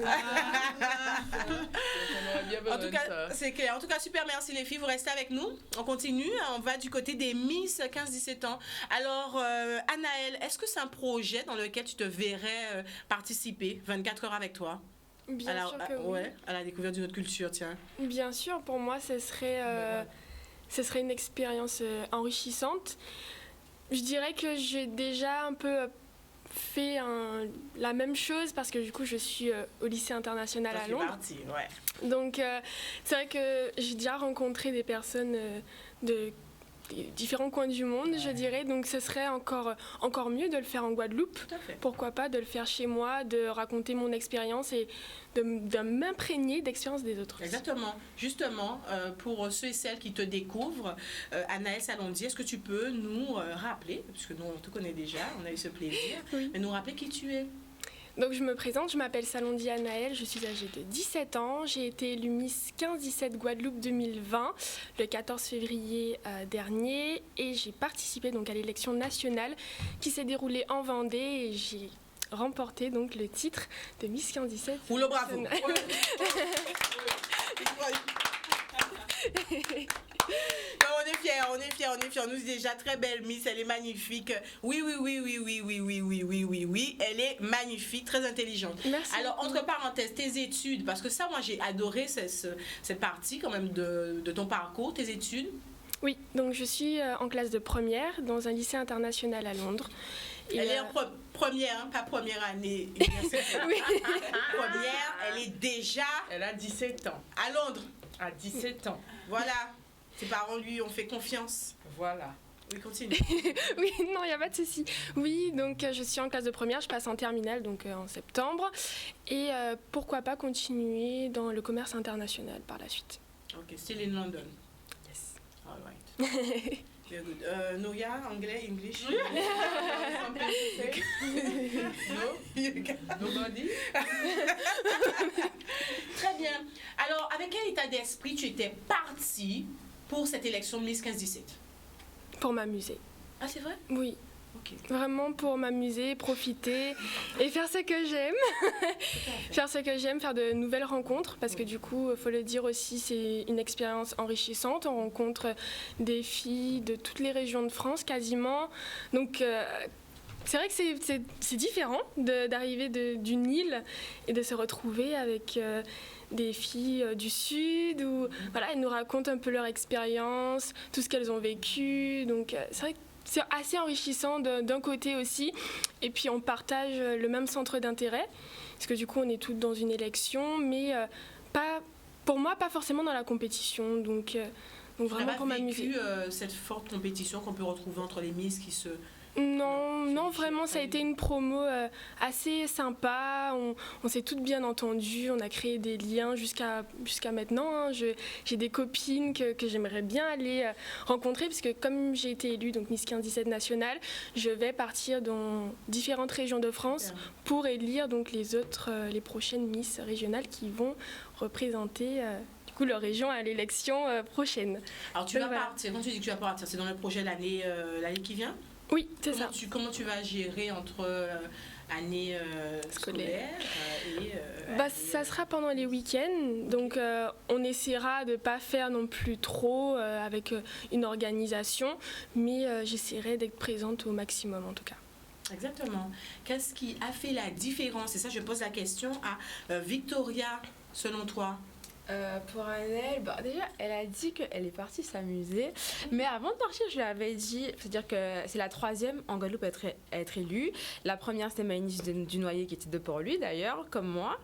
En tout tout donne cas, ça. c'est clair. En tout cas, super, merci les filles. Vous restez avec nous. On continue. On va du côté des Miss 15-17 ans. Alors, Anaëlle, est-ce que c'est un projet dans lequel tu te verrais participer 24 heures avec toi? Bien sûr que oui. Ouais, à la découverte d'une autre culture, tiens. Bien sûr, pour moi, ce serait une expérience enrichissante. Je dirais que j'ai déjà un peu fait la même chose parce que du coup, je suis au lycée international à Londres. Parti, ouais. Donc, c'est vrai que j'ai déjà rencontré des personnes de des différents coins du monde, je dirais. Donc, ce serait encore mieux de le faire en Guadeloupe. Tout à fait. Pourquoi pas de le faire chez moi, de raconter mon expérience et de m'imprégner d'expérience des autres. Exactement. Justement, pour ceux et celles qui te découvrent, Anaëlle Salondi, est-ce que tu peux nous rappeler, puisque nous on te connaît déjà, on a eu ce plaisir, Oui. mais nous rappeler qui tu es? Donc je me présente, je m'appelle Salondi Anaëlle, je suis âgée de 17 ans. J'ai été élue Miss 15-17 Guadeloupe 2020 le 14 février dernier et j'ai participé donc à l'élection nationale qui s'est déroulée en Vendée et j'ai remporté donc le titre de Miss 15-17. Rouleau bravo. Non, on est fiers. On nous dit déjà très belle Miss, elle est magnifique. Oui, elle est magnifique, très intelligente. Merci. Alors, entre parenthèses, tes études, parce que ça, moi, j'ai adoré cette partie quand même de ton parcours, tes études. Oui, donc je suis en classe de première dans un lycée international à Londres. Et Elle est en première, hein, pas première année. Oui. Première, elle est déjà Elle a 17 ans. à Londres. À 17 ans. Voilà. Ses parents lui ont fait confiance. Voilà. Oui, continue. Oui, non, il n'y a pas de souci. Oui, donc je suis en classe de première, je passe en terminale donc en septembre. Et pourquoi pas continuer dans le commerce international par la suite. Ok, still in London. Yes. All right. Very good. Noya, anglais, English? No? Nobody? Très bien. Alors, avec quel état d'esprit tu étais partie pour cette élection de Miss 15-17? Pour m'amuser. Ah, c'est vrai? Oui, Ok. vraiment pour m'amuser, profiter et faire ce que j'aime. Faire ce que j'aime, faire de nouvelles rencontres parce que du coup, il faut le dire aussi, c'est une expérience enrichissante. On rencontre des filles de toutes les régions de France quasiment. Donc, c'est vrai que c'est différent d'arriver d'une île et de se retrouver avec des filles du Sud où voilà, elles nous racontent un peu leur expérience, tout ce qu'elles ont vécu. Donc, c'est vrai que c'est assez enrichissant d'un côté aussi. Et puis, on partage le même centre d'intérêt parce que du coup, on est toutes dans une élection, mais pour moi, pas forcément dans la compétition. Donc vraiment pour m'amuser. vécu cette forte compétition qu'on peut retrouver entre les Miss qui se... Non, vraiment, ça a été une promo assez sympa. On s'est toutes bien entendues, on a créé des liens jusqu'à maintenant. Hein. J'ai des copines que j'aimerais bien aller rencontrer, parce que comme j'ai été élue donc Miss 15-17 nationale, je vais partir dans différentes régions de France pour élire donc les prochaines Miss régionales qui vont représenter leur région à l'élection prochaine. Alors tu vas partir, quand tu dis que tu vas partir, c'est dans le projet l'année qui vient? Oui, c'est ça. Comment tu vas gérer entre année scolaire et... ça sera pendant les week-ends, donc on essaiera de ne pas faire non plus trop avec une organisation, mais j'essaierai d'être présente au maximum en tout cas. Exactement. Qu'est-ce qui a fait la différence? Et ça, je pose la question à Victoria, selon toi. Pour Anaëlle, déjà, elle a dit qu'elle est partie s'amuser. Mais avant de partir, je lui avais dit, c'est-à-dire que c'est la 3e en Guadeloupe à être élue. La première, c'était Maïlis du Noyer, qui était de Port-Louis, d'ailleurs, comme moi.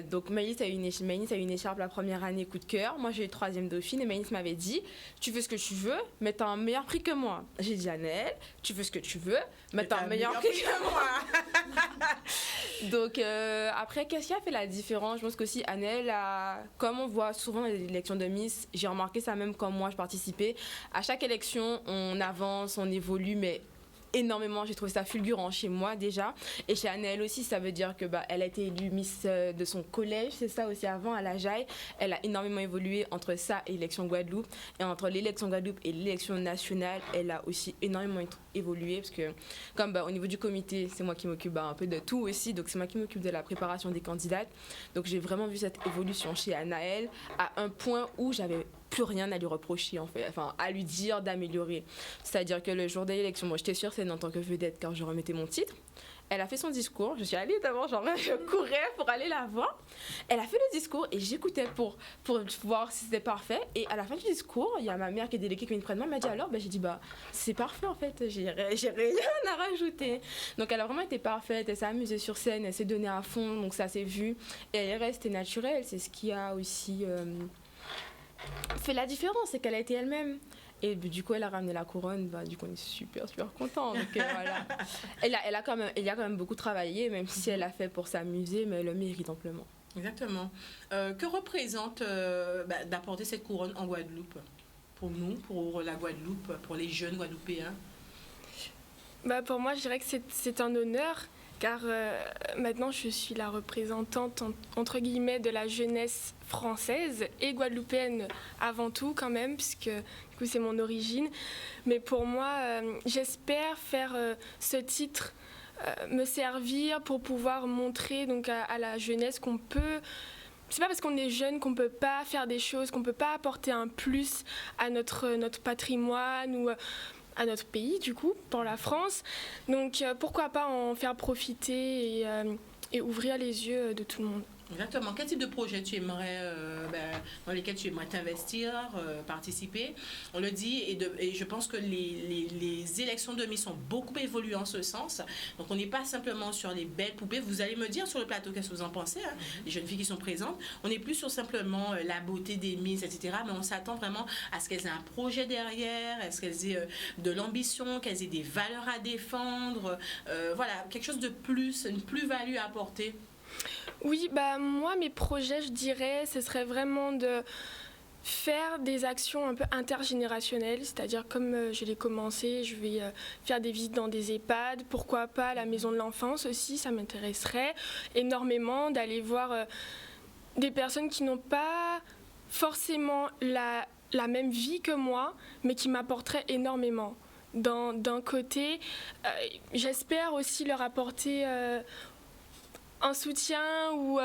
Donc, Maïlis a eu une écharpe la première année, coup de cœur. Moi, j'ai eu 3e dauphine et Maïlis m'avait dit, tu fais ce que tu veux, mais t'as un meilleur prix que moi. J'ai dit, Anaëlle, tu fais ce que tu veux, mais t'as un meilleur prix que moi. Donc, après, qu'est-ce qui a fait la différence? Je pense qu'aussi, Anaëlle, comme on voit souvent dans les élections de Miss, j'ai remarqué ça même quand moi je participais. À chaque élection, on avance, on évolue, mais énormément. J'ai trouvé ça fulgurant chez moi déjà. Et chez Anaëlle aussi, ça veut dire que elle a été élue Miss de son collège, c'est ça aussi avant à la JAI. Elle a énormément évolué entre ça et l'élection Guadeloupe. Et entre l'élection Guadeloupe et l'élection nationale, elle a aussi énormément évolué. Parce que comme au niveau du comité, c'est moi qui m'occupe un peu de tout aussi. Donc c'est moi qui m'occupe de la préparation des candidates. Donc j'ai vraiment vu cette évolution chez Anaëlle à un point où j'avais plus rien à lui reprocher en fait, enfin à lui dire d'améliorer. C'est-à-dire que le jour de l'élection, moi j'étais sur scène en tant que vedette car je remettais mon titre. Elle a fait son discours, je suis allée d'abord, je courais pour aller la voir. Elle a fait le discours et j'écoutais pour voir si c'était parfait. Et à la fin du discours, il y a ma mère qui est déléguée qui vient de près de moi, elle m'a dit alors, j'ai dit c'est parfait en fait, j'ai rien à rajouter. Donc elle a vraiment été parfaite, elle s'est amusée sur scène, elle s'est donnée à fond, donc ça s'est vu. Et elle est restée naturelle, c'est ce qui a aussi fait la différence, c'est qu'elle a été elle-même. Et du coup, elle a ramené la couronne. Du coup, on est super contents. Donc voilà. Elle a quand même beaucoup travaillé, même si elle l'a fait pour s'amuser, mais elle le mérite amplement. Exactement. Que représente d'apporter cette couronne en Guadeloupe pour nous, pour la Guadeloupe, pour les jeunes Guadeloupéens? Pour moi, je dirais que c'est un honneur. Car maintenant, je suis la représentante, entre guillemets, de la jeunesse française et guadeloupéenne avant tout quand même, puisque du coup, c'est mon origine. Mais pour moi, j'espère faire ce titre, me servir pour pouvoir montrer donc, à la jeunesse qu'on peut... C'est pas parce qu'on est jeune qu'on peut pas faire des choses, qu'on peut pas apporter un plus à notre patrimoine ou... à notre pays, du coup, pour la France. Donc, pourquoi pas en faire profiter et ouvrir les yeux de tout le monde. Exactement. Quel type de projet tu aimerais, dans lesquels tu aimerais t'investir, participer? On le dit, et je pense que les élections de Miss ont beaucoup évolué en ce sens. Donc, on n'est pas simplement sur les belles poupées. Vous allez me dire sur le plateau qu'est-ce que vous en pensez, hein, les jeunes filles qui sont présentes. On n'est plus sur simplement la beauté des Miss, etc. Mais on s'attend vraiment à ce qu'elles aient un projet derrière, à ce qu'elles aient de l'ambition, qu'elles aient des valeurs à défendre. Voilà, quelque chose de plus, une plus-value à apporter. Oui, moi, mes projets, je dirais, ce serait vraiment de faire des actions un peu intergénérationnelles, c'est-à-dire comme je l'ai commencé, je vais faire des visites dans des EHPAD, pourquoi pas la maison de l'enfance aussi, ça m'intéresserait énormément d'aller voir des personnes qui n'ont pas forcément la même vie que moi, mais qui m'apporteraient énormément. D'un côté, j'espère aussi leur apporter... un soutien ou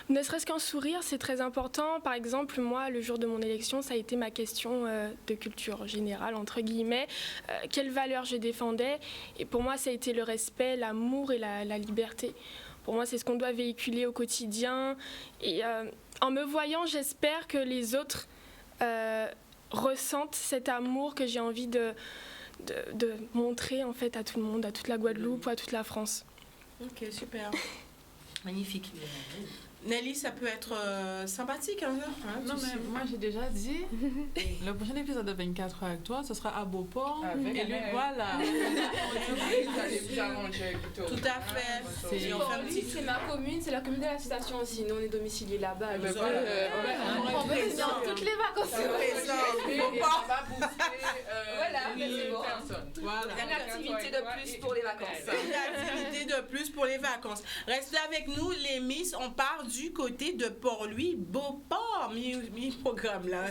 ne serait-ce qu'un sourire, c'est très important. Par exemple, moi, le jour de mon élection, ça a été ma question de culture générale, entre guillemets. Quelles valeurs je défendais? Et pour moi, ça a été le respect, l'amour et la liberté. Pour moi, c'est ce qu'on doit véhiculer au quotidien. Et en me voyant, j'espère que les autres ressentent cet amour que j'ai envie de montrer en fait, à tout le monde, à toute la Guadeloupe ou à toute la France. Ok, super. Magnifique. Nelly, ça peut être sympathique, hein, non, mais moi j'ai déjà dit, le prochain épisode de 24 heures avec toi, ce sera à Beauport. Et lui, voilà. Tout à fait. C'est ma commune, c'est la commune de la Citation aussi. Nous, on est domiciliés là-bas. On est toutes les vacances. Voilà. Une activité de plus pour les vacances. Une activité de plus pour les vacances. Restez avec nous, les Miss. On part du côté de Port-Louis, Beauport, mi-programme là.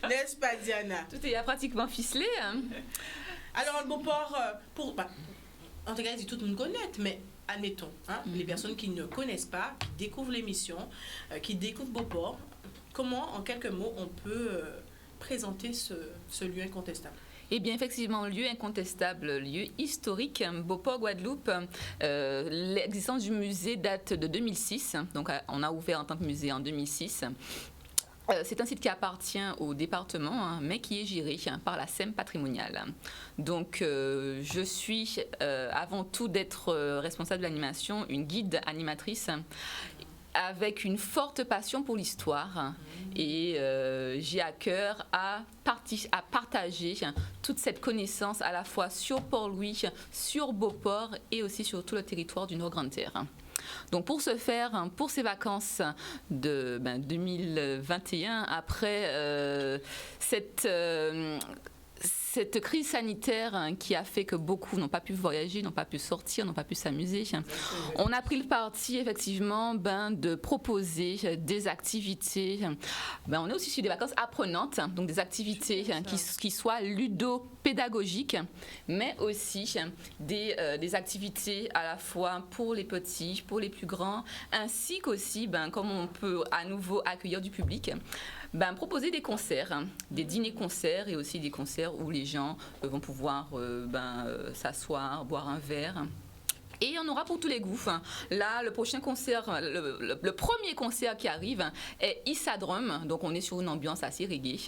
N'est-ce pas, Diana? Tout est pratiquement ficelé. Hein. Alors, le Beauport, en tout cas, tout le monde connaît, mais admettons, les personnes qui ne connaissent pas, qui découvrent l'émission, qui découvrent Beauport, comment, en quelques mots, on peut présenter ce lieu incontestable? Eh bien, effectivement, lieu incontestable, lieu historique, Beauport, Guadeloupe. L'existence du musée date de 2006, donc on a ouvert en tant que musée en 2006. C'est un site qui appartient au département, mais qui est géré par la SEM patrimoniale. Donc, je suis, avant tout d'être responsable de l'animation, une guide animatrice avec une forte passion pour l'histoire et j'ai à cœur à partager toute cette connaissance à la fois sur Port-Louis, sur Beauport et aussi sur tout le territoire du Nord-Grande-Terre. Donc pour ce faire, pour ces vacances de 2021, après cette cette crise sanitaire qui a fait que beaucoup n'ont pas pu voyager, n'ont pas pu sortir, n'ont pas pu s'amuser, on a pris le parti effectivement de proposer des activités. On est aussi sur des vacances apprenantes, donc des activités qui soient ludopédagogiques, mais aussi des activités à la fois pour les petits, pour les plus grands, ainsi qu'aussi, comme on peut à nouveau accueillir du public, proposer des concerts, des dîners-concerts et aussi des concerts où les gens vont pouvoir s'asseoir, boire un verre. Et on aura pour tous les goûts. Là, le prochain concert, le premier concert qui arrive est Issa Drum. Donc, on est sur une ambiance assez reggae.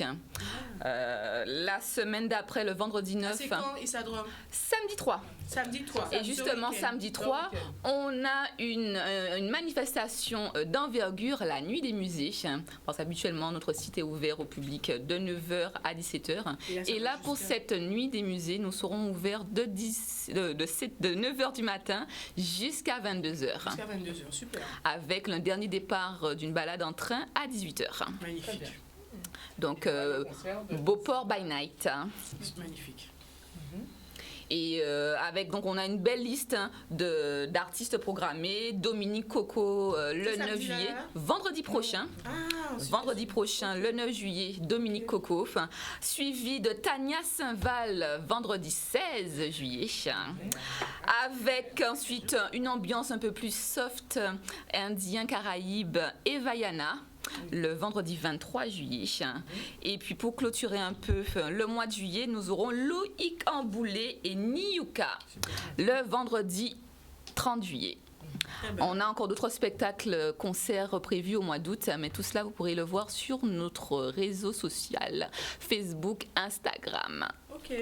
La semaine d'après, le vendredi 9. C'est quand Issa Drum? Samedi 3. Samedi 3. Et justement, samedi 3, on a une manifestation d'envergure, la nuit des musées. Parce qu'habituellement, notre site est ouvert au public de 9h à 17h. Et là, pour cette nuit des musées, nous serons ouverts de 9h du matin jusqu'à 22h. Jusqu'à 22h, super. Avec le dernier départ d'une balade en train à 18h. Magnifique. Donc, Beauport by Night. Magnifique. Et donc on a une belle liste d'artistes programmés. Dominique Coco le 9 juillet, vendredi prochain. Vendredi prochain, le 9 juillet, Dominique Coco, suivi de Tania Saint-Val, vendredi 16 juillet, avec ensuite une ambiance un peu plus soft, indien, caraïbe, et Vaiana, le vendredi 23 juillet. Et puis pour clôturer un peu le mois de juillet, nous aurons Loïc Amboulé et Niyuka le vendredi 30 juillet. On a encore d'autres spectacles, concerts prévus au mois d'août, mais tout cela, vous pourrez le voir sur notre réseau social, Facebook, Instagram.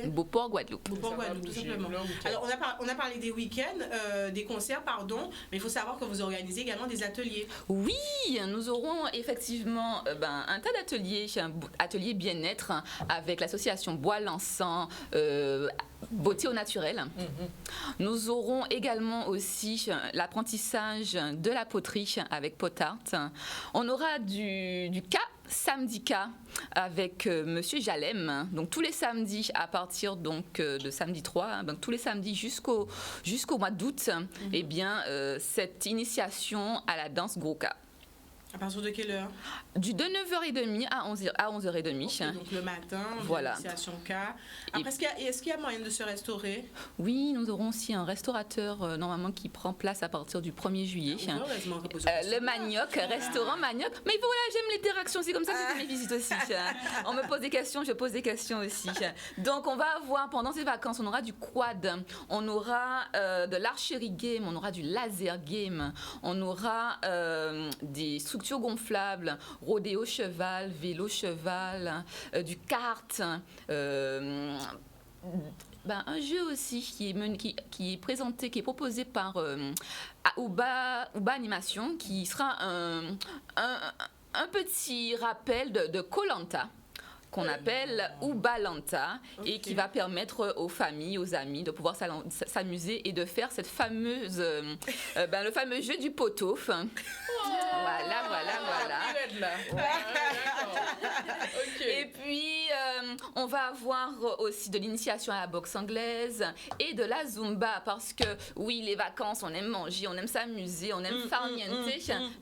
Beauport, Guadeloupe. Beauport, Guadeloupe, tout simplement. Alors, on a parlé des week-ends, des concerts, pardon, mais il faut savoir que vous organisez également des ateliers. Oui, nous aurons effectivement un tas d'ateliers, ateliers bien-être avec l'association Bois l'Encens, Beauté au naturel. Nous aurons également aussi l'apprentissage de la poterie avec Potart. On aura du samedi K avec Monsieur Jalem. Donc tous les samedis à partir de samedi 3, donc tous les samedis jusqu'au mois d'août, cette initiation à la danse Grouka. À partir de quelle heure? De 9h30 à 11h30. Okay, donc le matin, voilà. L'initiation K. Après, est-ce qu'il y a moyen de se restaurer? Oui, nous aurons aussi un restaurateur normalement qui prend place à partir du 1er juillet. Le Manioc, restaurant Manioc. Mais voilà, j'aime l'interaction, c'est comme ça que je fais mes visites aussi. On me pose des questions, je pose des questions aussi. Donc on va avoir, pendant ces vacances, on aura du quad, on aura de l'archery game, on aura du laser game, on aura des structures gonflables, rodéo cheval, vélo cheval, du kart, un jeu aussi qui est présenté, qui est proposé par Uba Animation, qui sera un petit rappel de Koh-Lanta, qu'on appelle Ubalanta, et qui va permettre aux familles, aux amis de pouvoir s'amuser et de faire cette fameuse, le fameux jeu du poteau. Voilà. Et puis, on va avoir aussi de l'initiation à la boxe anglaise et de la Zumba, parce que, oui, les vacances, on aime manger, on aime s'amuser, on aime farniente,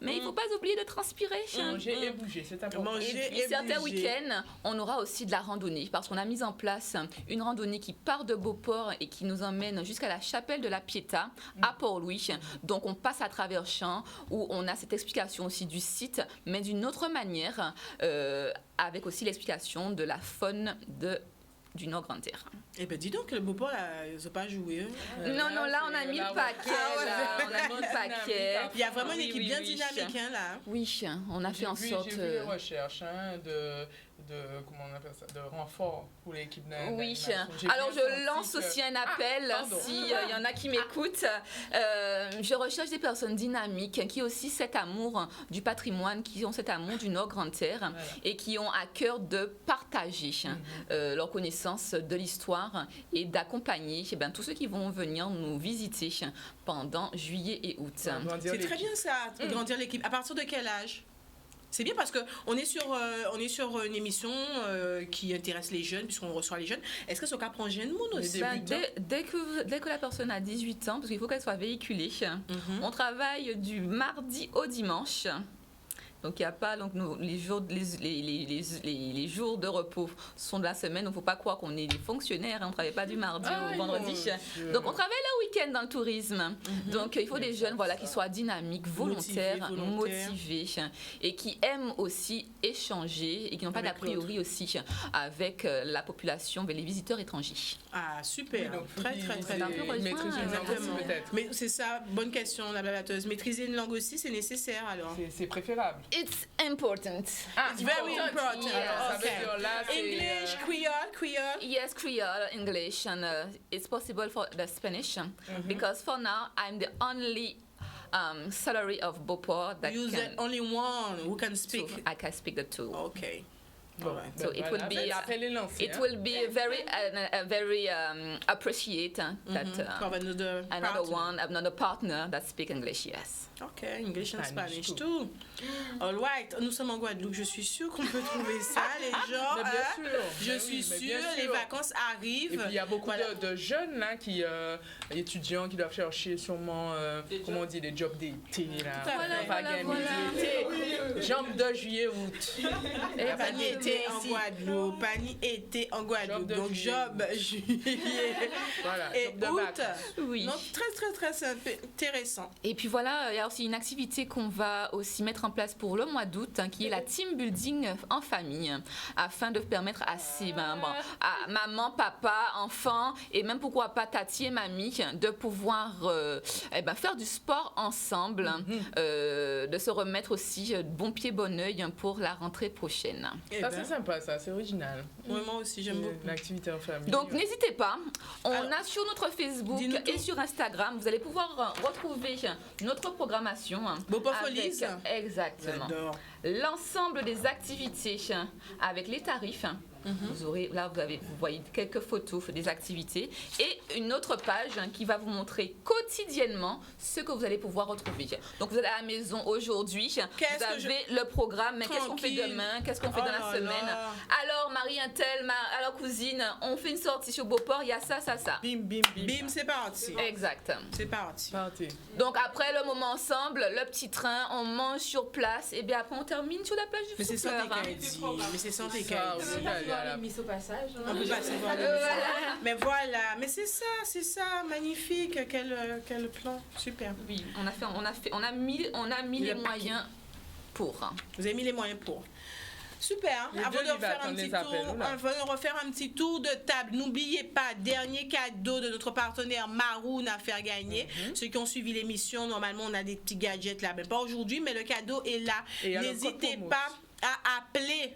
mais il ne faut pas oublier de transpirer. Manger et bouger, c'est important. Et puis, certains week-ends, on aura aussi de la randonnée, parce qu'on a mis en place une randonnée qui part de Beauport et qui nous emmène jusqu'à la chapelle de la Pietà à Port-Louis. Donc, on passe à travers champs où on a cette explication aussi du site, mais d'une autre manière, avec aussi l'explication de la faune du Nord-Grande-Terre. Eh bien, dis donc, le Beauport, là, ils n'ont pas joué. Non, là, on a mis le paquet. Il y a vraiment une équipe bien dynamique, là. Oui, on a fait en sorte... J'ai vu les recherches comment on appelle ça, de renfort pour l'équipe d'animation. Oui, alors je lance aussi un appel, s'il y en a qui m'écoutent. Je recherche des personnes dynamiques qui ont aussi cet amour du patrimoine, qui ont cet amour du Nord-Grande-Terre, et qui ont à cœur de partager leur connaissance de l'histoire et d'accompagner tous ceux qui vont venir nous visiter pendant juillet et août. C'est très bien ça, grandir l'équipe. À partir de quel âge? C'est bien parce qu'on est sur une émission qui intéresse les jeunes, puisqu'on reçoit les jeunes. Est-ce que ce cas prend jeune monde aussi? Dès que la personne a 18 ans, parce qu'il faut qu'elle soit véhiculée, on travaille du mardi au dimanche. Donc, il n'y a pas les jours de repos sont de la semaine. Donc, il ne faut pas croire qu'on est des fonctionnaires. On ne travaille pas du mardi au vendredi. Donc, on travaille le week-end dans le tourisme. Donc, il faut des jeunes qui soient dynamiques, volontaires, motivés et qui aiment aussi échanger et qui n'ont pas d'a priori aussi avec la population, les visiteurs étrangers. Ah, super. Oui, donc, très bien. Maîtriser une langue aussi, peut-être. Mais c'est ça, bonne question, la blablateuse. Maîtriser une langue aussi, c'est nécessaire alors? C'est préférable. It's important. It's very important. Alors, ça veut dire là, c'est, English, Creole. Yes, Creole, English, and it's possible for the Spanish because for now I'm the only salary of Beauport that You're the only one who can speak. I can speak the two. Okay. Bon, So it will be very appreciate that another partner that speak English. Yes. Okay, English and Spanish too. All right. Nous sommes en Guadeloupe. Je suis sûre qu'on peut trouver ça, les gens. Mais bien sûr. Je suis sûre. Les vacances arrivent. Et puis il y a beaucoup de jeunes là étudiants qui doivent chercher sûrement comment on dit des jobs d'été là. Voilà. Jambes de juillet août. Pani été en Guadeloupe. Pani été en Guadeloupe. Donc job juillet. Voilà. Et août. Oui. Donc très intéressant. Et puis voilà, il y a aussi une activité qu'on va aussi mettre en place pour le mois d'août, qui est la team building en famille, afin de permettre à à maman, papa, enfants et même pourquoi pas tati et mamie de pouvoir faire du sport ensemble, de se remettre aussi bon pied bon oeil pour la rentrée prochaine. Ça c'est sympa, ça c'est original. Oui, moi aussi j'aime beaucoup l'activité en famille. Donc n'hésitez pas, a sur notre Facebook et sur Instagram, vous allez pouvoir retrouver notre programmation. Beauport Folies. Exactement. J'adore. L'ensemble des activités avec les tarifs. Vous voyez quelques photos des activités et une autre page qui va vous montrer quotidiennement ce que vous allez pouvoir retrouver. Donc vous êtes à la maison aujourd'hui, vous avez le programme, mais qu'est-ce qu'on fait demain, qu'est-ce qu'on fait dans la semaine. Alors Marie-Intel, alors cousine, on fait une sortie sur Beauport, il y a ça. Bim, c'est parti. Exact. C'est parti. Donc après le moment ensemble, le petit train, on mange sur place et bien après on termine sur la plage du Mais c'est ça qu'elle dit. Mais c'est ça qu'elle dit. Les mises au passage. On peut passer voir les Mais voilà, mais c'est ça, magnifique, quel plan, super. Oui, on a mis les moyens pour. Vous avez mis les moyens pour. Super. Avant de refaire un petit tour de table, n'oubliez pas, dernier cadeau de notre partenaire Maroon à faire gagner. Ceux qui ont suivi l'émission, normalement, on a des petits gadgets là. Mais pas aujourd'hui, mais le cadeau est là. N'hésitez pas à appeler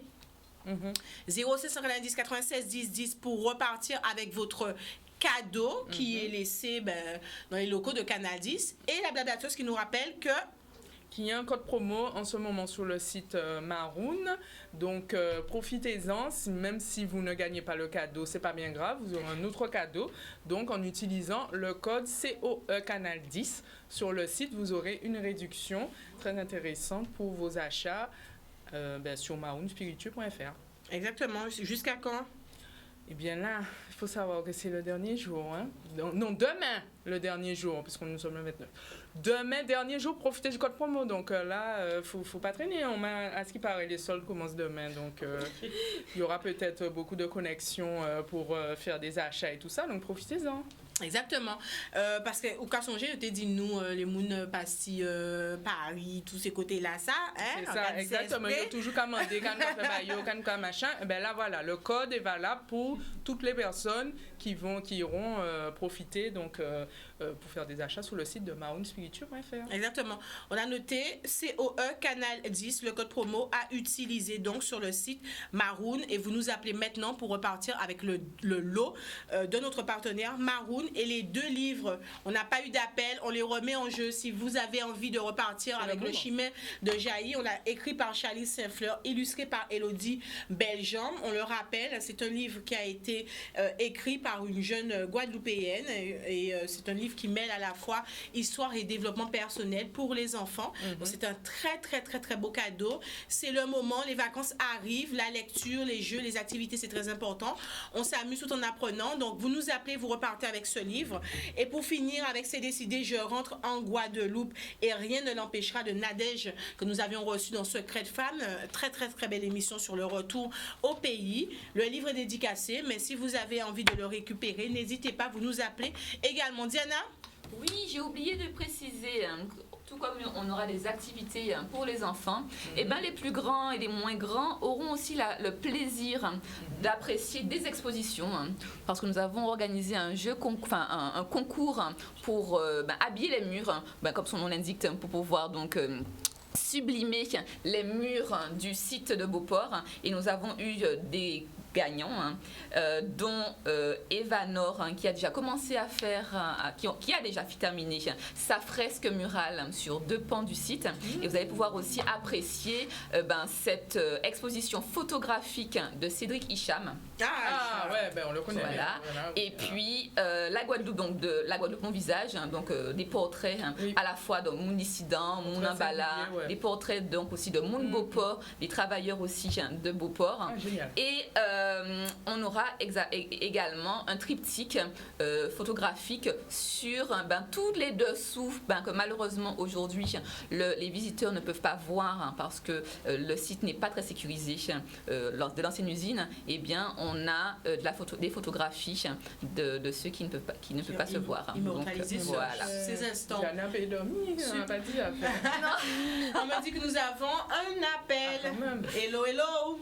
0690 96 10 10 pour repartir avec votre cadeau qui est laissé dans les locaux de Canal 10. Et la blablateuse qui nous rappelle qu'il y a un code promo en ce moment sur le site Maroon. Donc, profitez-en. Même si vous ne gagnez pas le cadeau, c'est pas bien grave. Vous aurez un autre cadeau. Donc, en utilisant le code COE Canal 10 sur le site, vous aurez une réduction très intéressante pour vos achats sur maroonspiritueux.fr. Exactement. Jusqu'à quand? Eh bien là, il faut savoir que c'est le dernier jour. Hein? Non, demain, le dernier jour, puisqu'on nous sommes le 29. Demain, dernier jour, profitez du code promo. Donc là, faut pas traîner. À ce qui paraît, les soldes commencent demain. Donc il y aura peut-être beaucoup de connexions pour faire des achats et tout ça. Donc profitez-en. Exactement. Parce que au cas songer, je t'ai dit nous les mounes pastis Paris, tous ces côtés-là, ça. Hein, c'est ça, exactement. Il y a toujours commandé quand on fait baillot, quand machin. Ben là voilà, le code est valable pour toutes les personnes qui iront profiter donc pour faire des achats sur le site de maroonspiritueux.fr. Exactement. On a noté COE Canal 10, le code promo à utiliser donc sur le site Maroon et vous nous appelez maintenant pour repartir avec le lot de notre partenaire Maroon et les 2 livres. On n'a pas eu d'appel, on les remet en jeu. Si vous avez envie de repartir avec le Chimère de Jailly, on l'a écrit par Charlie Saint-Fleur, illustré par Élodie Belgium. On le rappelle, c'est un livre qui a été écrit par une jeune Guadeloupéenne et c'est un livre livre qui mêle à la fois histoire et développement personnel pour les enfants. Donc, c'est un très, très, très, très beau cadeau. C'est le moment, les vacances arrivent, la lecture, les jeux, les activités, c'est très important. On s'amuse tout en apprenant. Donc, vous nous appelez, vous repartez avec ce livre. Et pour finir avec C'est décidé, je rentre en Guadeloupe et rien ne l'empêchera de Nadège que nous avions reçu dans Secret de Femme. Très, très, très belle émission sur le retour au pays. Le livre est dédicacé, mais si vous avez envie de le récupérer, n'hésitez pas, vous nous appelez également. Diana? Oui, j'ai oublié de préciser, tout comme on aura des activités pour les enfants, et ben les plus grands et les moins grands auront aussi le plaisir d'apprécier des expositions, parce que nous avons organisé un concours pour habiller les murs, comme son nom l'indique, pour pouvoir donc sublimer les murs du site de Beauport, et nous avons eu des gagnants, dont Eva Nord, qui a déjà commencé à faire, qui a déjà terminé sa fresque murale sur 2 pans du site. Et vous allez pouvoir aussi apprécier cette exposition photographique de Cédric Hicham. Ah ouais, on le connaît. Voilà. Et puis la Guadeloupe, donc de la Guadeloupe mon visage, donc des portraits à la fois de Moun Dissident, Moun Ambala, des portraits donc aussi de Moun Beauport, des travailleurs aussi de Beauport. Génial. Et on aura également un triptyque photographique sur tous les dessous que malheureusement aujourd'hui les visiteurs ne peuvent pas voir, parce que le site n'est pas très sécurisé de l'ancienne usine. Eh bien, on a des photographies de ceux qui ne peuvent pas se voir. Immortalisés sur ces instants. J'ai un appel dormi, on n'a pas dit à faire. On m'a dit que nous avons un appel. Hello, hello.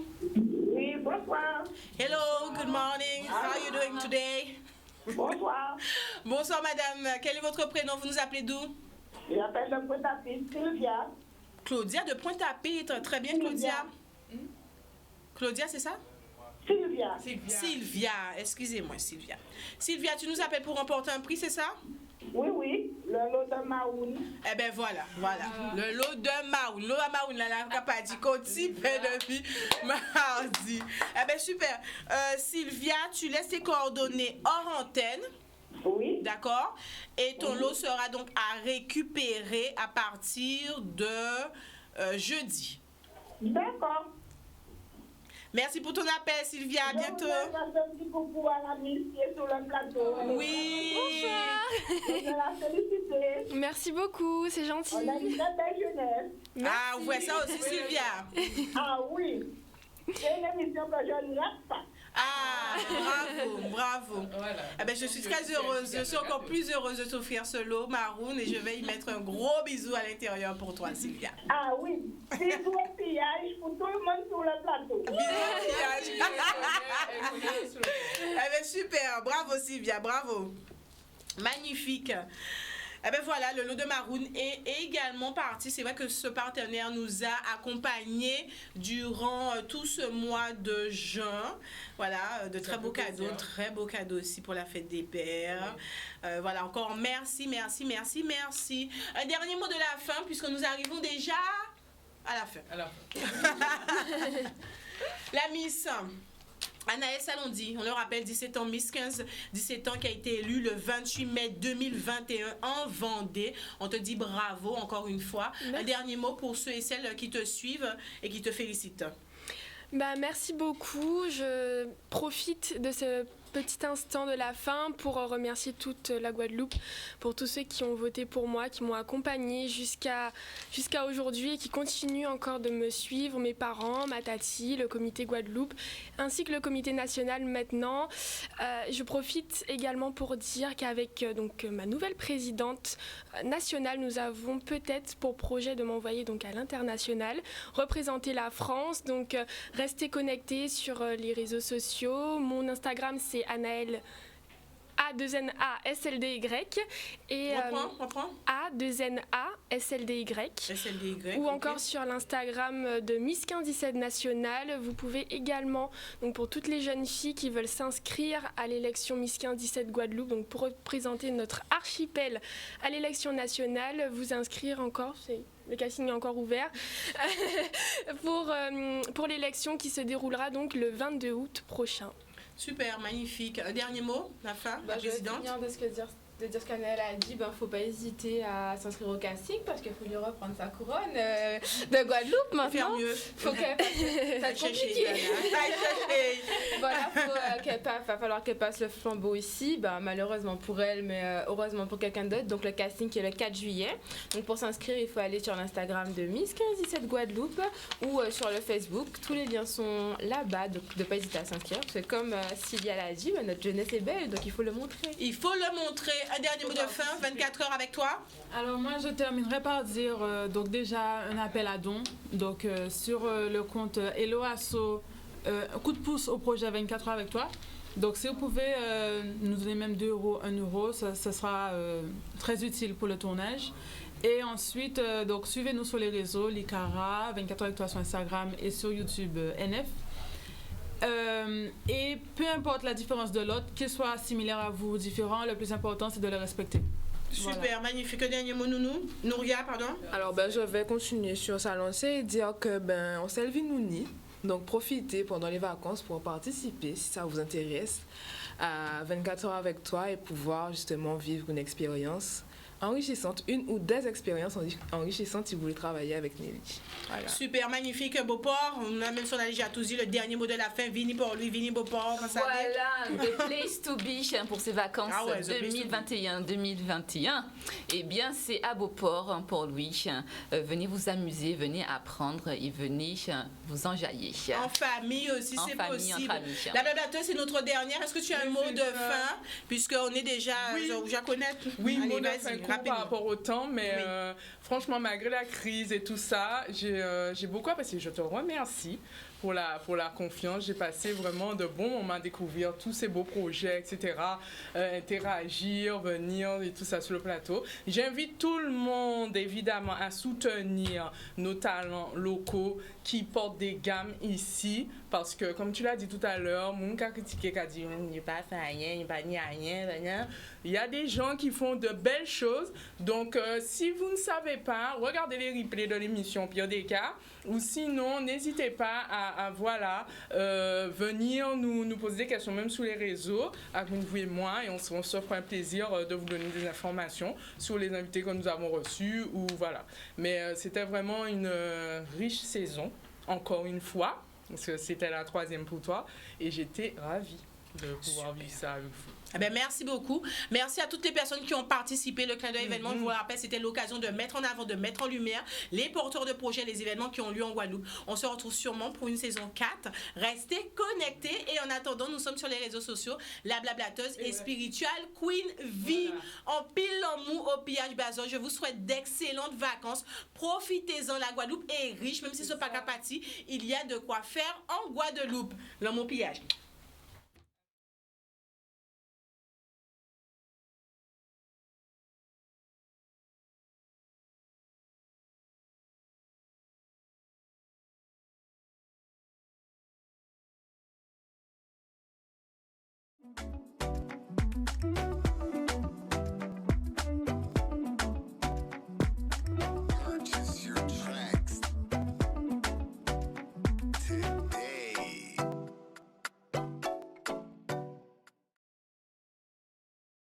Oui, bonsoir. Hello, good morning. How are you doing today? Bonsoir. Bonsoir, madame. Quel est votre prénom? Vous nous appelez d'où? Je m'appelle de Pointe-à-Pitre, Sylvia. Claudia de Pointe-à-Pitre. Très bien, Claudia. Claudia, c'est ça? Sylvia. Sylvia. Excusez-moi, Sylvia. Sylvia, tu nous appelles pour remporter un prix, c'est ça? Oui, le lot de Maoun. Eh bien, voilà. Le lot de Maoun. Le lot de Maoun, là, la pas dit qu'on type depuis mardi. Eh bien, super. Sylvia, tu laisses tes coordonnées hors antenne. Oui. D'accord? Et ton lot sera donc à récupérer à partir de jeudi. D'accord. Merci pour ton appel, Sylvia. À bientôt. Je vous passe un petit coucou à la Miss qui est sur le plateau. Oui. Je vais la féliciter. Merci beaucoup, c'est gentil. On a une très belle jeunesse. Ah, vous voyez ça aussi, Sylvia. Ah oui. C'est une émission que je ne rate pas. Ah, bravo. Voilà. Eh ben, je suis très heureuse. Je suis encore plus heureuse de t'offrir ce lot Maroon et je vais y mettre un gros bisou à l'intérieur pour toi, Sylvia. Ah oui. Bisous au pillage pour tout le monde sur le plateau. Bisous. Eh ben, super. Bravo, Sylvia. Bravo. Magnifique. Eh bien voilà, le lot de Maroon est également parti. C'est vrai que ce partenaire nous a accompagnés durant tout ce mois de juin. Voilà, de très beaux cadeaux, très beaux cadeaux aussi pour la fête des pères. Voilà, encore merci. Un dernier mot de la fin, puisque nous arrivons déjà à la fin. La Miss Anaëlle Salondi, on le rappelle, 17 ans, Miss 15, 17 ans, qui a été élue le 28 mai 2021 en Vendée. On te dit bravo encore une fois. Merci. Un dernier mot pour ceux et celles qui te suivent et qui te félicitent. Merci beaucoup. Je profite de ce petit instant de la fin pour remercier toute la Guadeloupe, pour tous ceux qui ont voté pour moi, qui m'ont accompagnée jusqu'à aujourd'hui et qui continuent encore de me suivre, mes parents, ma tati, le comité Guadeloupe, ainsi que le comité national maintenant. Je profite également pour dire qu'avec ma nouvelle présidente nationale, nous avons peut-être pour projet de m'envoyer à l'international, représenter la France. Donc restez connectés sur les réseaux sociaux. Mon Instagram, c'est Anaëlle A2NA-SLDY et reprends. A2NA-SLDY ou encore sur l'Instagram de Miss 15-17 National. Vous pouvez également, pour toutes les jeunes filles qui veulent s'inscrire à l'élection Miss 15-17 Guadeloupe, donc pour représenter notre archipel à l'élection nationale, vous inscrire encore, le casting est encore ouvert, pour l'élection qui se déroulera donc le 22 août prochain. Super, magnifique. Un dernier mot, la fin, la présidente. Je viens de ce que dire de dire ce qu'Annelle a dit, faut pas hésiter à s'inscrire au casting parce qu'il faut lui reprendre sa couronne de Guadeloupe maintenant. Faire mieux. Faut qu'elle ça va être compliqué. Voilà, va falloir qu'elle passe le flambeau ici, malheureusement pour elle, mais heureusement pour quelqu'un d'autre. Donc le casting qui est le 4 juillet. Donc pour s'inscrire, il faut aller sur l'Instagram de Miss 1517 Guadeloupe ou sur le Facebook. Tous les liens sont là-bas, donc de pas hésiter à s'inscrire. Parce que comme Sylvia l'a dit, notre jeunesse est belle, donc il faut le montrer. Il faut le montrer. Un dernier mot de fin, 24 heures avec toi. Alors moi je terminerai par dire donc déjà un appel à dons donc sur le compte Hello Asso, coup de pouce au projet 24 heures avec toi. Donc si vous pouvez nous donner même 2 euros, 1 euro, ça sera très utile pour le tournage. Et ensuite donc suivez-nous sur les réseaux, Licara 24 heures avec toi sur Instagram et sur YouTube NF. Et peu importe la différence de l'autre, qu'il soit similaire à vous ou différent, le plus important c'est de le respecter. Super, Voilà. magnifique. Un dernier mot, Nouria, pardon. Alors, je vais continuer sur sa lancée et dire que, on s'élève nous. Donc, profitez pendant les vacances pour participer, si ça vous intéresse, à 24 heures avec toi et pouvoir justement vivre une expérience enrichissante, une ou des expériences enrichissantes si vous voulez travailler avec Nelly. Voilà. Super, magnifique, Beauport. On a même son allégé à tous dit le dernier mot de la fin. Vini pour lui, Vini Beauport. Voilà, the place to be pour ces vacances Ah ouais, the place to be. 2021-2021. Eh bien, c'est à Beauport pour lui. Venez vous amuser, venez apprendre et venez vous enjailler. En famille aussi, En c'est famille, possible. entre amis. La blablateuse, c'est notre dernière. Est-ce que tu as un mot de fin? Puisqu'on est déjà, déjà connaître. Oui, Allez, mot de vas-y, fin court rapidement. par rapport au temps, mais Oui. franchement, malgré la crise et tout ça, j'ai beaucoup apprécié. Je te remercie pour la confiance. J'ai passé vraiment de bons moments à découvrir tous ces beaux projets, etc. Interagir, venir et tout ça sur le plateau. J'invite tout le monde, évidemment, à soutenir nos talents locaux qui portent des gammes ici. Parce que, comme tu l'as dit tout à l'heure, mon cas critiqué qui a dit il n'est pas fait rien, il n'est pas ni rien. Il y a des gens qui font de belles choses. Donc, si vous ne savez pas, regardez les replays de l'émission Pire des cas. Ou sinon, n'hésitez pas à venir nous poser des questions, même sur les réseaux, avec vous et moi. Et on se fera un plaisir de vous donner des informations sur les invités que nous avons reçus. Ou voilà. Mais c'était vraiment une riche saison, encore une fois. Parce que c'était la 3e pour toi. Et j'étais ravie de pouvoir vivre ça avec vous. Eh bien, merci beaucoup. Merci à toutes les personnes qui ont participé. Le clin d'œil événement, je vous le rappelle, c'était l'occasion de mettre en avant, de mettre en lumière les porteurs de projets, les événements qui ont lieu en Guadeloupe. On se retrouve sûrement pour une saison 4. Restez connectés et en attendant, nous sommes sur les réseaux sociaux, la blablateuse et spirituelle Queen V. En pile en mou au pillage bazar. Je vous souhaite d'excellentes vacances. Profitez-en. La Guadeloupe est riche, même si ce n'est pas capati. Il y a de quoi faire en Guadeloupe. L'homme au pillage. Thank you.